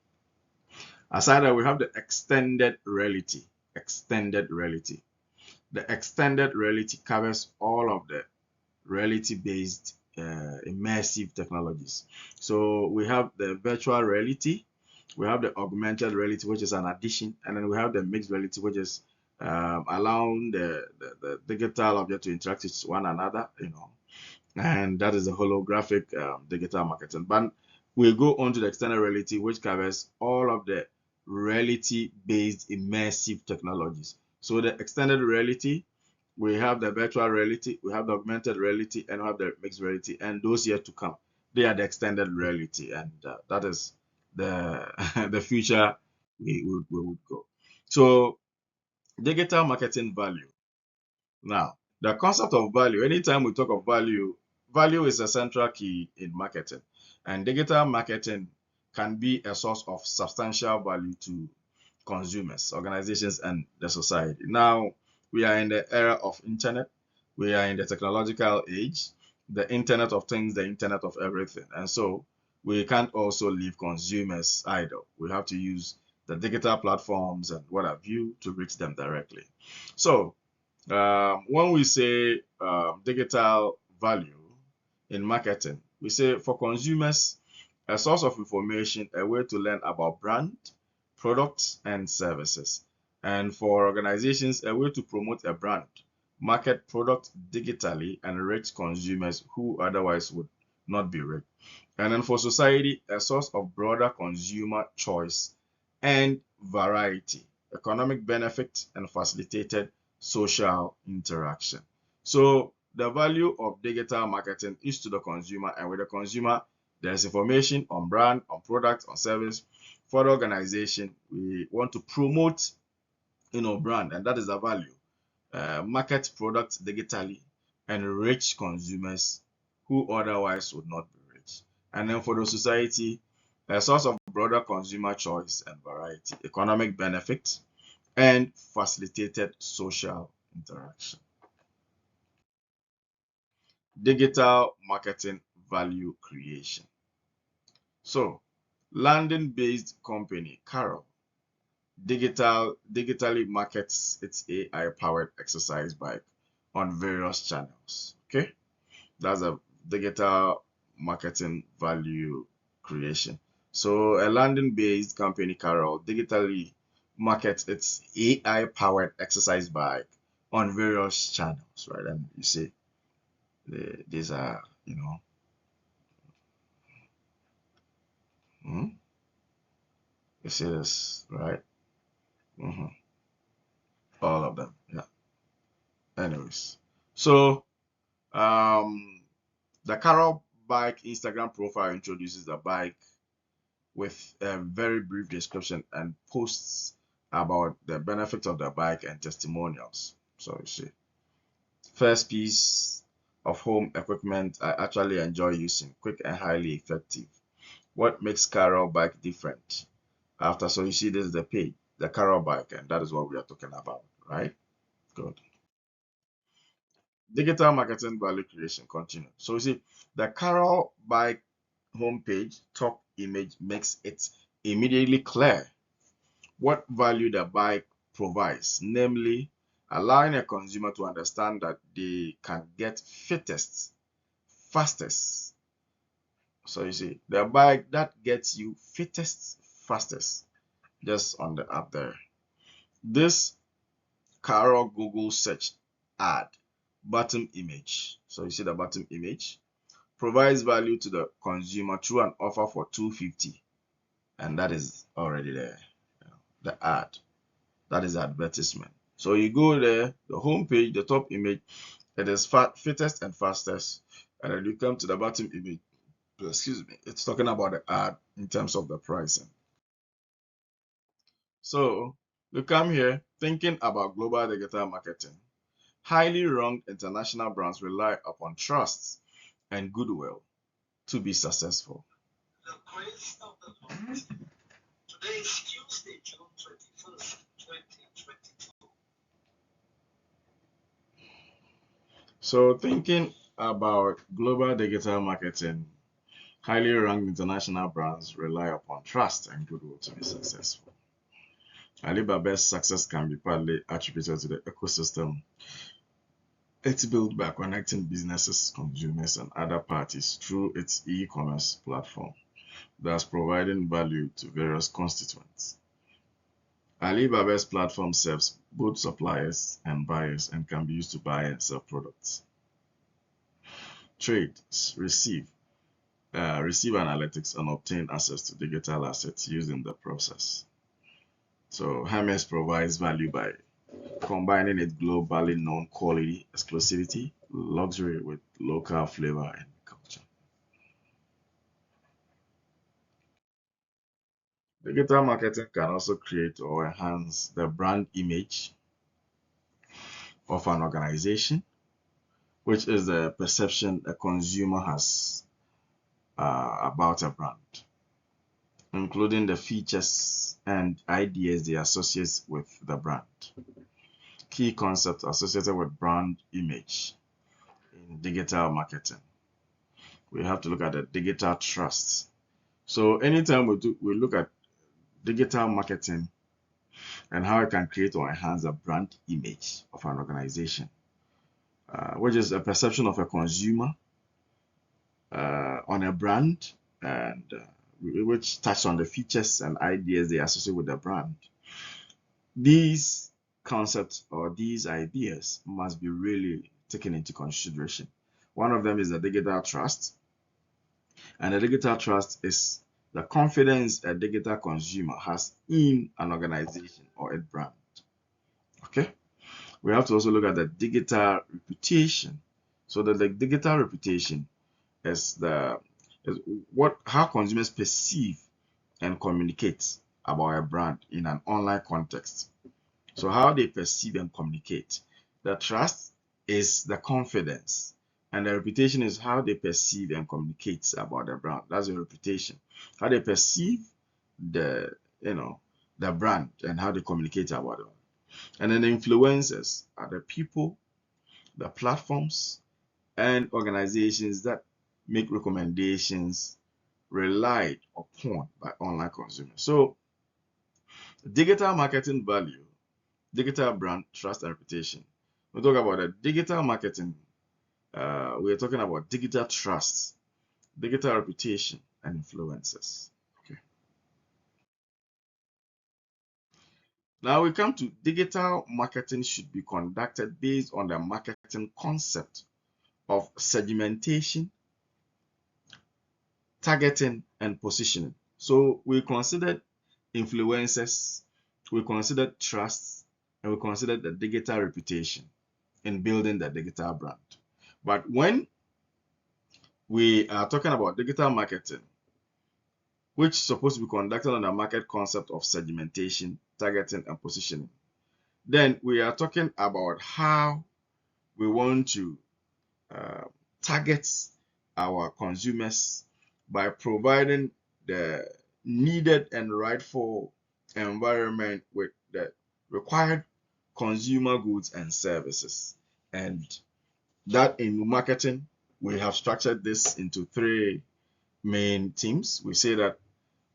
Aside that, we have the extended reality. Extended reality. The extended reality covers all of the reality-based immersive technologies. So we have the virtual reality, we have the augmented reality, which is an addition, and then we have the mixed reality, which is allowing the digital object to interact with one another, and that is the holographic digital marketing. But we go on to the extended reality, which covers all of the reality-based immersive technologies. So the extended reality, we have the virtual reality, we have the augmented reality, and we have the mixed reality, and those yet to come, they are the extended reality, and that is the the future we would go. So digital marketing value. Now, the concept of value, anytime we talk of value, value is a central key in marketing, and digital marketing can be a source of substantial value to consumers, organizations, and the society. Now, we are in the era of internet. We are in the technological age, the internet of things, the internet of everything. And so we can't also leave consumers idle. We have to use the digital platforms and what have you to reach them directly. So when we say digital value in marketing, we say for consumers, a source of information, a way to learn about brand, products, and services. And for organizations, a way to promote a brand, market product digitally, and reach consumers who otherwise would not be reached. And then for society, a source of broader consumer choice and variety, economic benefit, and facilitated social interaction. So the value of digital marketing is to the consumer, and with the consumer, there's information on brand, on product, on service. For the organization, we want to promote, brand, and that is the value. Market products digitally and reach consumers who otherwise would not be reached. And then for the society, a source of broader consumer choice and variety, economic benefit, and facilitated social interaction. Digital marketing value creation. So, London-based company Carol digitally markets its AI-powered exercise bike on various channels. Okay, that's a digital marketing value creation. So a London-based company, Carol, digitally markets its AI-powered exercise bike on various channels, right? And you see, these are, hmm, you see this, right? Hmm. All of them, yeah. Anyways, so um, the Carol bike Instagram profile introduces the bike with a very brief description and posts about the benefits of the bike and testimonials. So you see, first piece of home equipment I actually enjoy using, quick and highly effective. What makes Carol bike different? So you see, this is the page, the Carol bike, and that is what we are talking about, right? Good. Digital marketing value creation, continue. So you see, the Carol bike homepage top image makes it immediately clear what value the bike provides, namely allowing a consumer to understand that they can get fittest, fastest. So you see, the bike that gets you fittest, fastest, just on the app there. This Carol Google search ad, bottom image. So you see the bottom image provides value to the consumer through an offer for 250, and that is already there. The ad. That is advertisement. So you go there, the home page, the top image, it is fittest and fastest. And then you come to the bottom image, excuse me, it's talking about the ad in terms of the pricing. So you come here thinking about global digital marketing. Highly ranked international brands rely upon trust and goodwill to be successful. The grace of the Lord. Today is Tuesday, June 21st, 2022. So thinking about global digital marketing, highly ranked international brands rely upon trust and goodwill to be successful. Alibaba's success can be partly attributed to the ecosystem it's built by connecting businesses, consumers, and other parties through its e-commerce platform, thus providing value to various constituents. Alibaba's platform serves both suppliers and buyers and can be used to buy and sell products. Trades receive analytics and obtain access to digital assets used in the process. So Hermes provides value by combining its globally known quality, exclusivity, luxury with local flavor and culture. Digital marketing can also create or enhance the brand image of an organization, which is the perception a consumer has about a brand, including the features and ideas they associate with the brand. Key concepts associated with brand image in digital marketing. We have to look at the digital trust. So anytime we look at digital marketing and how it can create or enhance the brand image of an organization, which is a perception of a consumer on a brand, and which touch on the features and ideas they associate with the brand. These concepts or these ideas must be really taken into consideration. One of them is the digital trust, and the digital trust is the confidence a digital consumer has in an organization or a brand. Okay, we have to also look at the digital reputation. So that the digital reputation is the is what how consumers perceive and communicate about a brand in an online context. So how they perceive and communicate. The trust is the confidence, and the reputation is how they perceive and communicate about the brand. That's your reputation. How they perceive the the brand and how they communicate about it. And then the influencers are the people, the platforms, and organizations that make recommendations relied upon by online consumers. So digital marketing value, digital brand, trust, and reputation. We talk about the digital marketing. We're talking about digital trust, digital reputation, and influencers. Okay. Now we come to digital marketing should be conducted based on the marketing concept of segmentation, targeting, and positioning. So we considered influencers, we considered trust, and we considered the digital reputation in building the digital brand. But when we are talking about digital marketing, which is supposed to be conducted on a market concept of segmentation, targeting, and positioning, then we are talking about how we want to uh, target our consumers by providing the needed and rightful environment with the required consumer goods and services. And that in marketing, we have structured this into three main themes. We say that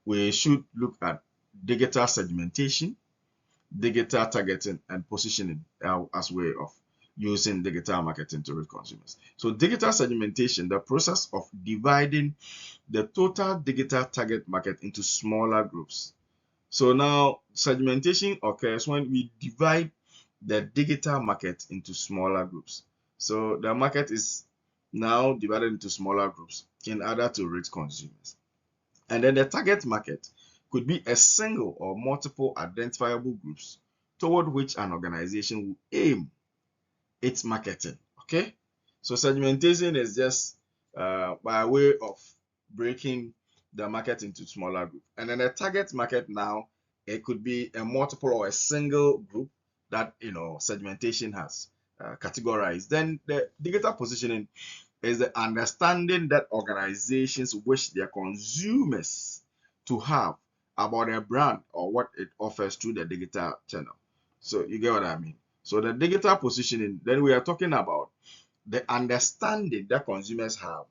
we should look at digital segmentation, digital targeting, and positioning as way of using digital marketing to reach consumers. So digital segmentation, the process of dividing the total digital target market into smaller groups. So now segmentation occurs when we divide the digital market into smaller groups. So the market is now divided into smaller groups in order to reach consumers. And then the target market could be a single or multiple identifiable groups toward which an organization will aim its marketing. Okay, so segmentation is just by way of breaking the market into smaller groups. And then the target market now, it could be a multiple or a single group that segmentation has categorized. Then the digital positioning is the understanding that organizations wish their consumers to have about their brand or what it offers through the digital channel. So you get what I mean? So the digital positioning, then we are talking about the understanding that consumers have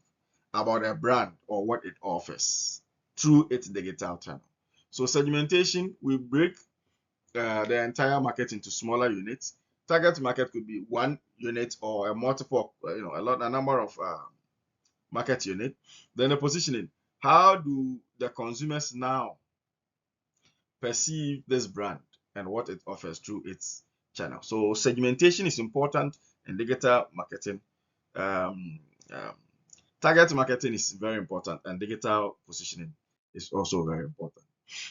about a brand or what it offers through its digital channel. So segmentation, we break the entire market into smaller units. Target market could be one unit or a multiple, a number of market unit. Then the positioning. How do the consumers now perceive this brand and what it offers through its channel? So segmentation is important in digital marketing. Um, um, Target marketing is very important, and digital positioning is also very important.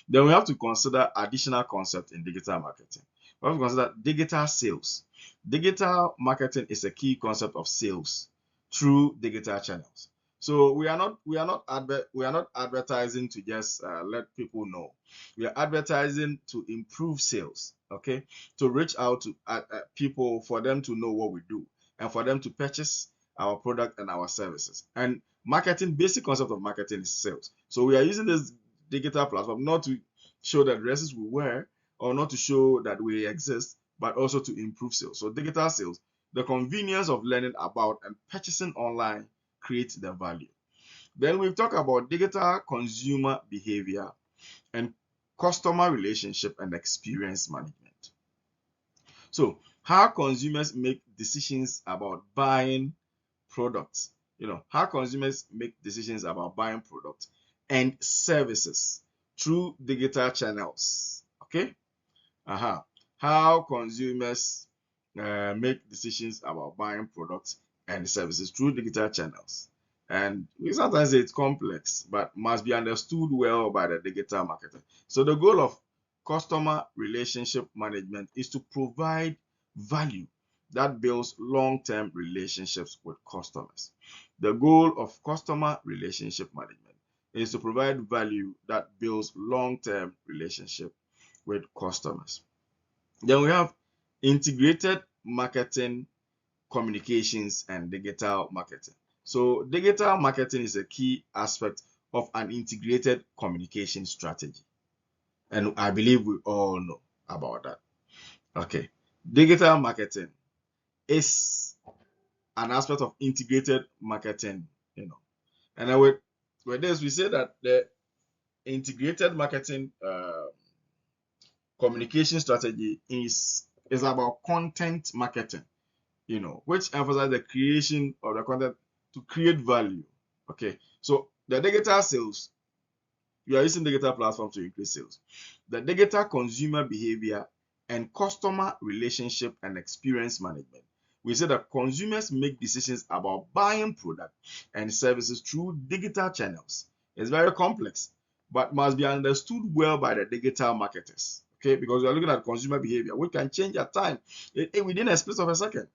Then we have to consider additional concept in digital marketing. We have to consider digital sales. Digital marketing is a key concept of sales through digital channels. So we are not advertising to just let people know. We are advertising to improve sales, okay? To reach out to people for them to know what we do and for them to purchase our product and our services. And marketing, basic concept of marketing is sales. So we are using this digital platform not to show the dresses we wear or not to show that we exist, but also to improve sales. So digital sales, the convenience of learning about and purchasing online creates the value. Then we talk about digital consumer behavior and customer relationship and experience management. So how consumers make decisions about buying products, how consumers make decisions about buying products and services through digital channels. Okay. How consumers make decisions about buying products and services through digital channels And we sometimes say it's complex, but must be understood well by the digital marketer. So the goal of customer relationship management is to provide value that builds long-term relationships with customers. The goal of customer relationship management is to provide value that builds long-term relationship with customers. Then we have integrated marketing, communications, and digital marketing. So digital marketing is a key aspect of an integrated communication strategy. And I believe we all know about that. Okay. Digital marketing is an aspect of integrated marketing, you know. And then with this, we say that the integrated marketing communication strategy is about content marketing, which emphasizes the creation of the content to create value. Okay, so the digital sales, you are using digital platforms to increase sales. The digital consumer behavior and customer relationship and experience management. We say that consumers make decisions about buying products and services through digital channels. It's very complex, but must be understood well by the digital marketers. Okay, because we are looking at consumer behavior, which can change at time within a split of a second.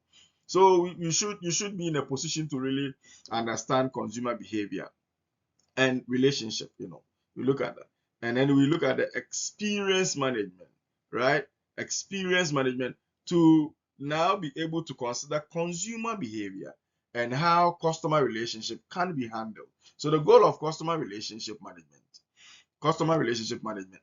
So you should be in a position to really understand consumer behavior and relationship. We look at that, and then we look at the experience management, right? Experience management to now be able to consider consumer behavior and how customer relationship can be handled. So the goal of customer relationship management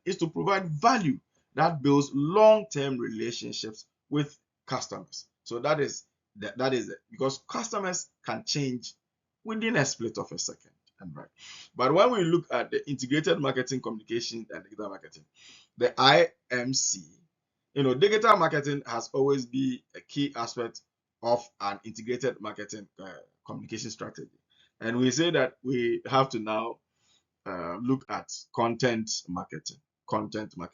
is to provide value that builds long-term relationships with customers. So that is it, because customers can change within a split of a second. Right. But when we look at the integrated marketing, communication, and digital marketing, the IMC, digital marketing has always been a key aspect of an integrated marketing communication strategy. And we say that we have to now look at content marketing.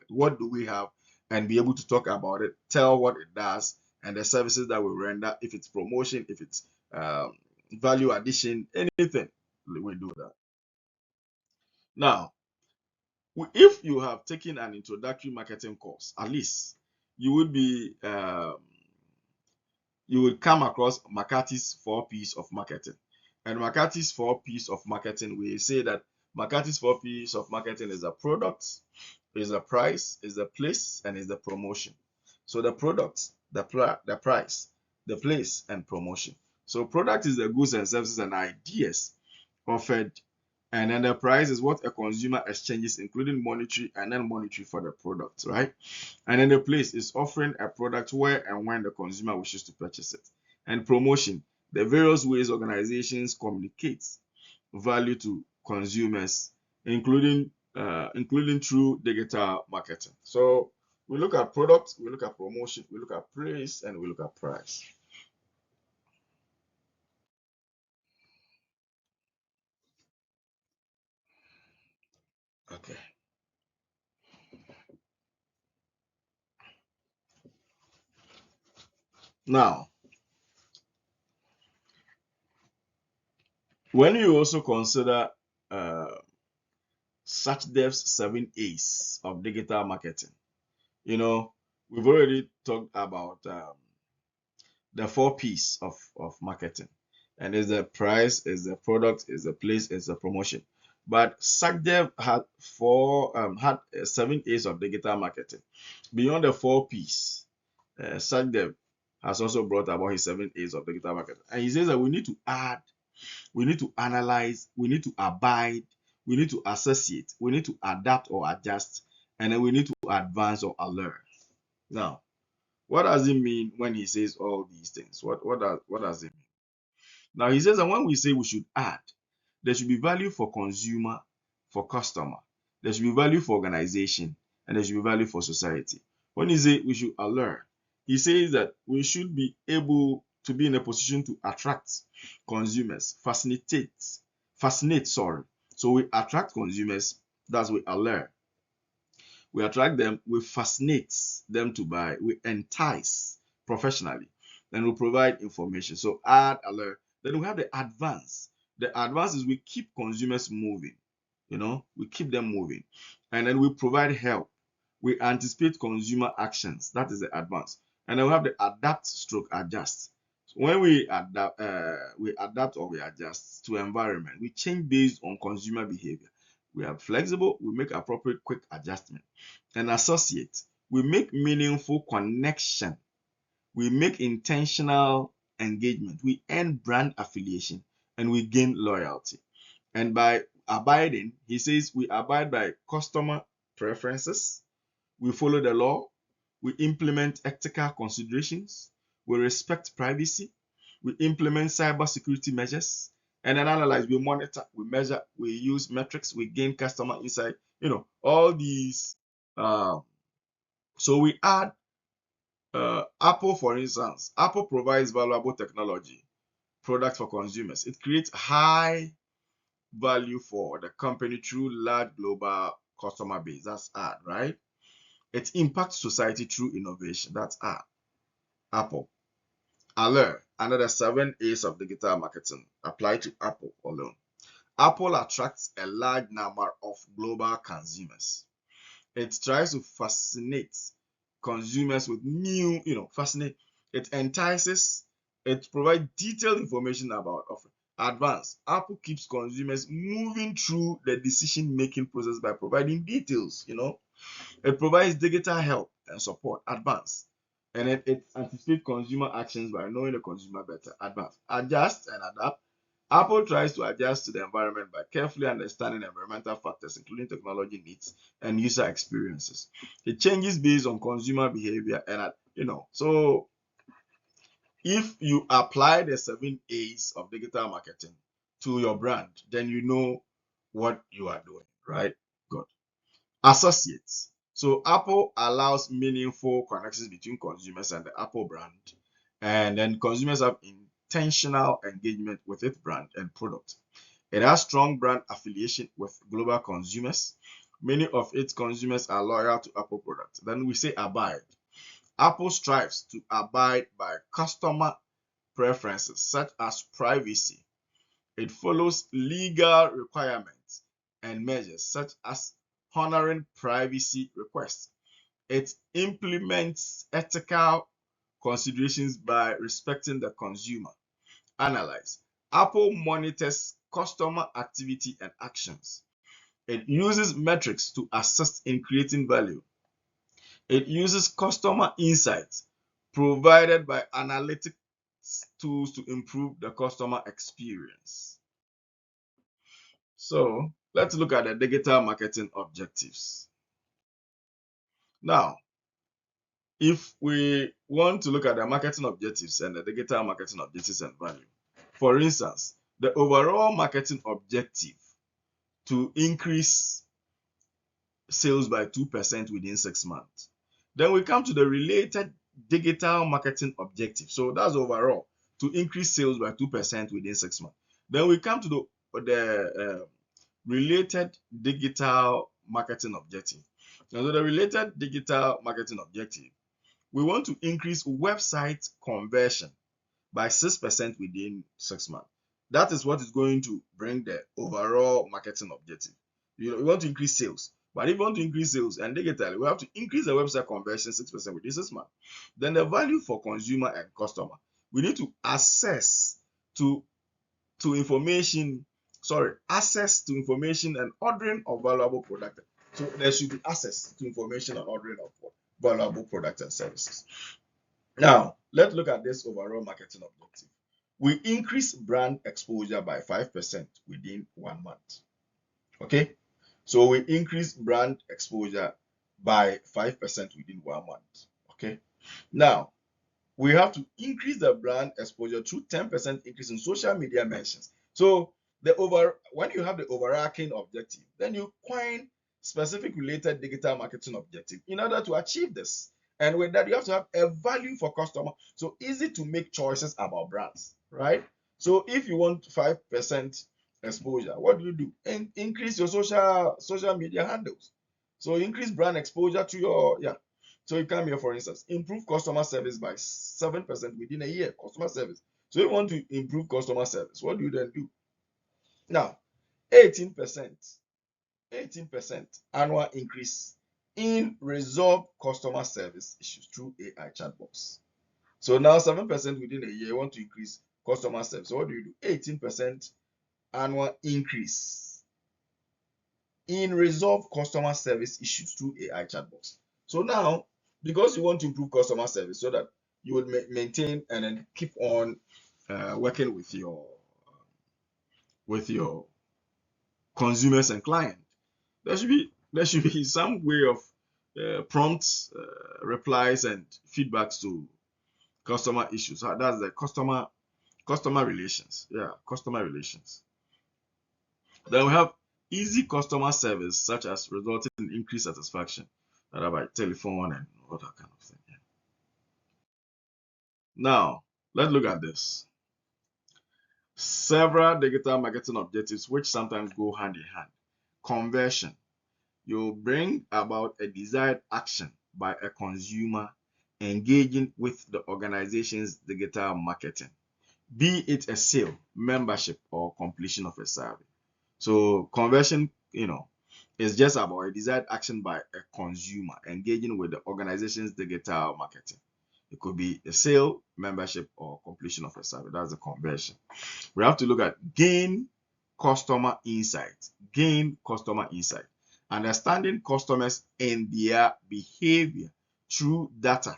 What do we have? And be able to talk about it, tell what it does, and the services that we render, if it's promotion, if it's value addition, anything, we do that. Now, if you have taken an introductory marketing course, at least you would be you would come across McCarthy's 4Ps of marketing. And McCarthy's 4Ps of marketing, we say that McCarthy's 4Ps of marketing is the product, is the price, is the place, and is the promotion. So the product, the price, the place, and promotion. So product is the goods and services and ideas offered, and then the price is what a consumer exchanges, including monetary and non-monetary, for the product, right? And then the place is offering a product where and when the consumer wishes to purchase it. And promotion, the various ways organizations communicate value to consumers, including through digital marketing. So we look at product, we look at promotion, we look at praise, and we look at price. Okay. Now, when you also consider Sachdev's 7 A's of digital marketing, we've already talked about the 4 P's of marketing, and is the price, is the product, is the place, is the promotion. But Sachdev had 7 A's of digital marketing. Beyond the 4 P's, Sachdev has also brought about his 7 A's of digital marketing, and he says that we need to add, we need to analyze, we need to abide, we need to associate, we need to adapt or adjust, and then we need to advance or alert. Now, what does it mean when he says all these things? What does it mean? Now, he says that when we say we should add, there should be value for consumer, for customer, there should be value for organization, and there should be value for society. When he says we should alert, he says that we should be able to be in a position to attract consumers, fascinate, sorry. So we attract consumers, that's we alert. We attract them, we fascinate them to buy, we entice professionally, then we provide information. So add, alert. Then we have the advance. The advance is we keep consumers moving, we keep them moving. And then we provide help. We anticipate consumer actions. That is the advance. And then we have the adapt stroke adjust. So when we adapt or we adjust to environment. We change based on consumer behavior. We are flexible. We make appropriate quick adjustment. And associate. We make meaningful connection. We make intentional engagement. We earn brand affiliation and we gain loyalty. And by abiding, he says we abide by customer preferences, we follow the law, we implement ethical considerations, we respect privacy, we implement cybersecurity measures, and then analyze, we monitor, we measure, we use metrics, we gain customer insight, all these. So we add Apple, for instance. Apple provides valuable technology products for consumers. It creates high value for the company through large global customer base. That's ad, right? It impacts society through innovation. That's ad. Apple. Allure, another 7 A's of digital marketing apply to Apple alone. Apple attracts a large number of global consumers. It tries to fascinate consumers with new, fascinate. It entices. It provides detailed information about offering. Advance. Apple keeps consumers moving through the decision-making process by providing details. It provides digital help and support. Advance. And it anticipates consumer actions by knowing the consumer better. Advance. Adjust and adapt. Apple tries to adjust to the environment by carefully understanding environmental factors, including technology needs and user experiences. It changes based on consumer behavior and, so if you apply the 7 A's of digital marketing to your brand, then you know what you are doing, right? Good. Associates. So Apple allows meaningful connections between consumers and the Apple brand, and then consumers have intentional engagement with its brand and product. It has strong brand affiliation with global consumers. Many of its consumers are loyal to Apple products. Then we say abide. Apple strives to abide by customer preferences such as privacy. It follows legal requirements and measures such as honoring privacy requests. It implements ethical considerations by respecting the consumer. Analyze. Apple monitors customer activity and actions. It uses metrics to assist in creating value. It uses customer insights provided by analytics tools to improve the customer experience. So let's look at the digital marketing objectives. Now, if we want to look at the marketing objectives and the digital marketing objectives and value, for instance, the overall marketing objective to increase sales by 2% within 6 months. Then we come to the related digital marketing objective. So that's overall to increase sales by 2% within 6 months. Then we come to the related digital marketing objective. Now, so the related digital marketing objective, we want to increase website conversion by 6% within 6 months. That is what is going to bring the overall marketing objective. We want to increase sales. But if we want to increase sales and digitally, we have to increase the website conversion 6% within 6 months. Then the value for consumer and customer. We need to access to information and ordering of valuable product. So there should be access to information and ordering of valuable products and services. Now, let's look at this overall marketing objective. We increase brand exposure by 5% within 1 month. Okay, so we increase brand exposure by 5% within 1 month. Okay, now we have to increase the brand exposure through 10% increase in social media mentions. So when you have the overarching objective, then you coin specific related digital marketing objective in order to achieve this. And with that, you have to have a value for customer. So easy to make choices about brands, right? So if you want 5% exposure, what do? Increase your social media handles. So increase brand exposure to your So you come here, for instance, improve customer service by 7% within a year. Customer service. So you want to improve customer service. What do you then do? Now, 18%, 18% annual increase in resolved customer service issues through AI chatbots. So now 7% within a year, you want to increase customer service. So what do? 18% annual increase in resolved customer service issues through AI chatbots. So now, because you want to improve customer service so that you would maintain and then keep on working with your consumers and clients, there should be some way of prompt replies and feedbacks to customer issues. That's the customer relations. Yeah, customer relations. Then we have easy customer service, such as resulting in increased satisfaction, by telephone and all that kind of thing. Yeah. Now, let's look at this. Several digital marketing objectives which sometimes go hand in hand. Conversion. You bring about a desired action by a consumer engaging with the organization's digital marketing, be it a sale, membership, or completion of a survey. So conversion, is just about a desired action by a consumer engaging with the organization's digital marketing. It could be a sale, membership, or completion of a survey. That's the conversion. We have to look at gain customer insight. Gain customer insight. Understanding customers and their behavior through data.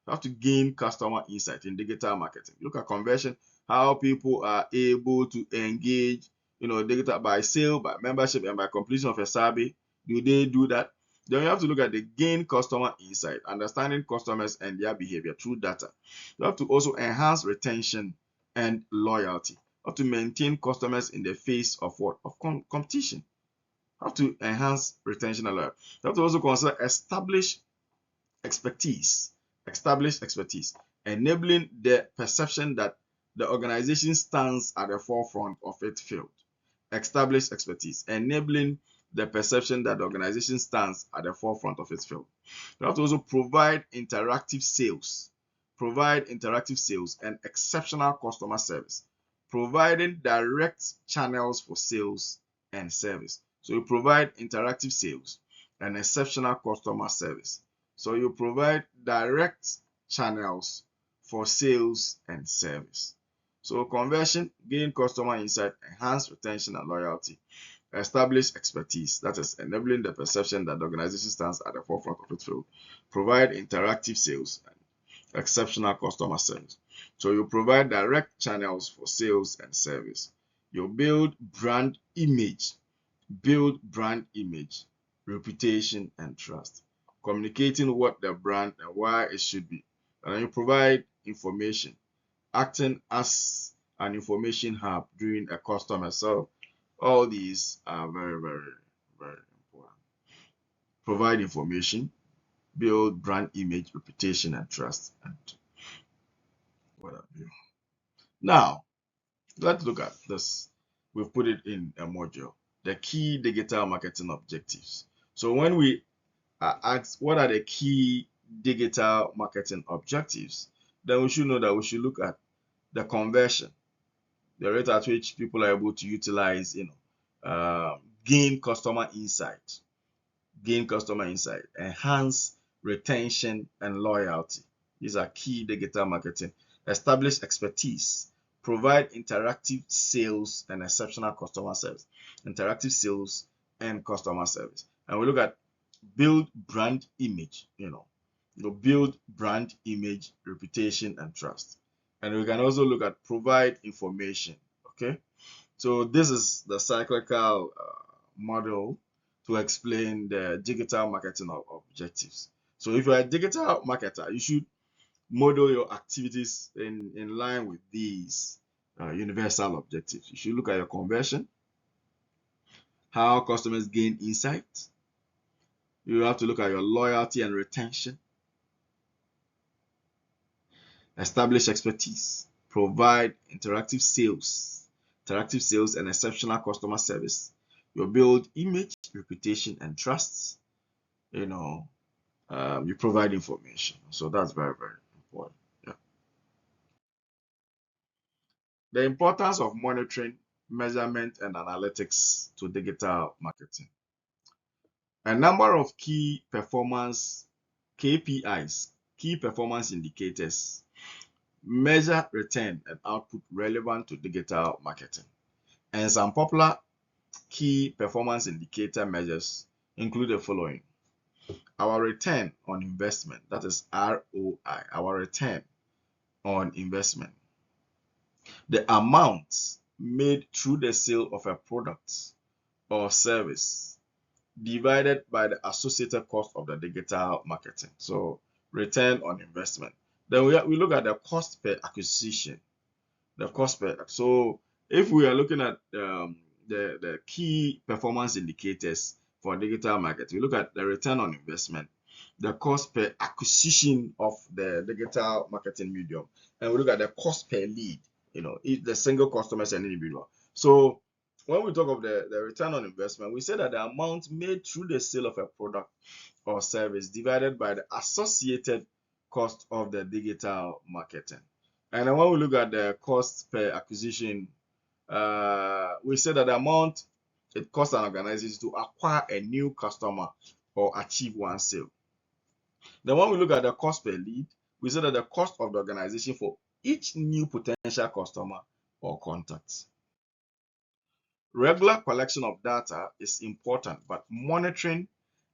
You have to gain customer insight in digital marketing. Look at conversion, how people are able to engage, digital by sale, by membership, and by completion of a survey. Do they do that? Then you have to look at the gain customer insight, understanding customers and their behavior through data. You have to also enhance retention and loyalty. You have to maintain customers in the face of what? Of competition. You have to enhance retention and loyalty. You have to also consider expertise, enabling the perception that the organization stands at the forefront of its field. Established expertise, enabling the perception that the organization stands at the forefront of its field. You have to also provide interactive sales and exceptional customer service, providing direct channels for sales and service. So you provide interactive sales and exceptional customer service. So you provide direct channels for sales and service. So conversion, gain customer insight, enhance retention and loyalty, establish expertise, that is enabling the perception that the organization stands at the forefront of its field, provide interactive sales and exceptional customer service. So you provide direct channels for sales and service. You build brand image, reputation, and trust, communicating what the brand and why it should be. And then you provide information, acting as an information hub during a customer. So all these are very, very, very important. Provide information, build brand image, reputation, and trust. And what have you. Now, let's look at this. We've put it in a module, the key digital marketing objectives. So when we asked what are the key digital marketing objectives, then we should know that we should look at the conversion, the rate at which people are able to utilize, gain customer insight, enhance retention and loyalty. These are key digital marketing. Establish expertise, provide interactive sales and exceptional customer service. Interactive sales and customer service. And we look at build brand image, build brand image, reputation, and trust. And we can also look at provide information. Okay, so this is the cyclical model to explain the digital marketing objectives. So if you're a digital marketer, you should model your activities in line with these universal objectives. You should look at your conversion, how customers gain insight. You have to look at your loyalty and retention, establish expertise, provide interactive sales and exceptional customer service. You build image, reputation, and trust. You provide information. So that's very, very important. Yeah. The importance of monitoring measurement, and analytics to digital marketing. A number of key performance KPIs, key performance indicators, measure return and output relevant to digital marketing. And some popular key performance indicator measures include the following: our return on investment, that is ROI, our return on investment, the amount made through the sale of a product or service divided by the associated cost of the digital marketing. So return on investment. Then we look at the cost per acquisition, the cost per. So if we are looking at the key performance indicators for digital marketing, we look at the return on investment, the cost per acquisition of the digital marketing medium, and we look at the cost per lead, the single customers and individual. So when we talk of the return on investment, we say that the amount made through the sale of a product or service divided by the associated cost of the digital marketing. And then when we look at the cost per acquisition, we say that the amount it costs an organization to acquire a new customer or achieve one sale. Then when we look at the cost per lead, we say that the cost of the organization for each new potential customer or contact. Regular collection of data is important, but monitoring,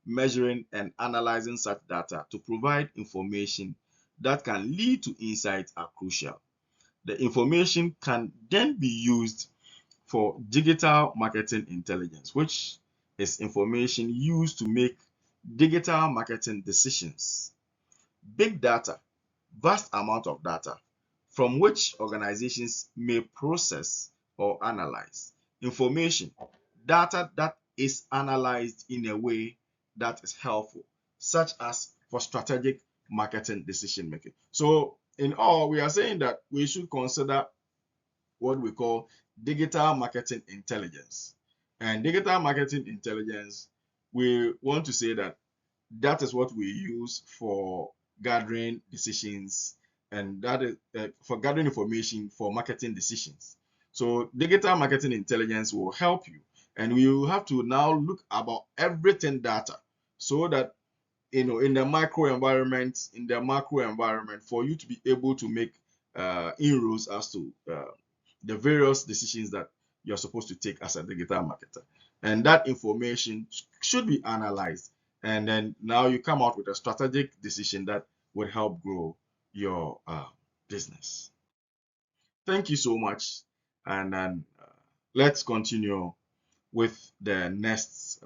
measuring, and analyzing such data to provide information that can lead to insights are crucial. The information can then be used for digital marketing intelligence, which is information used to make digital marketing decisions. Big data, vast amount of data, from which organizations may process or analyze information, data that is analyzed in a way that is helpful, such as for strategic marketing decision making. So, in all, we are saying that we should consider what we call digital marketing intelligence. And digital marketing intelligence, we want to say that that is what we use for gathering decisions, and that is for gathering information for marketing decisions. So digital marketing intelligence will help you, and we will have to now look about everything data, so that in the micro environment, in the macro environment, for you to be able to make inroads as to the various decisions that you're supposed to take as a digital marketer. And that information should be analyzed, and then now you come out with a strategic decision that would help grow your business. Thank you so much, and then let's continue with the next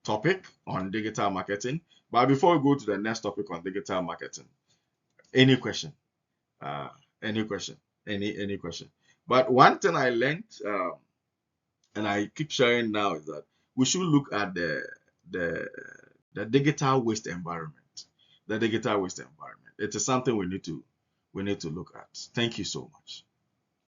topic on digital marketing. But before we go to the next topic on digital marketing, any question? Any question? Any question? But one thing I learned, and I keep sharing now, is that we should look at the digital waste environment. The digital waste environment. It is something we need to look at. Thank you so much.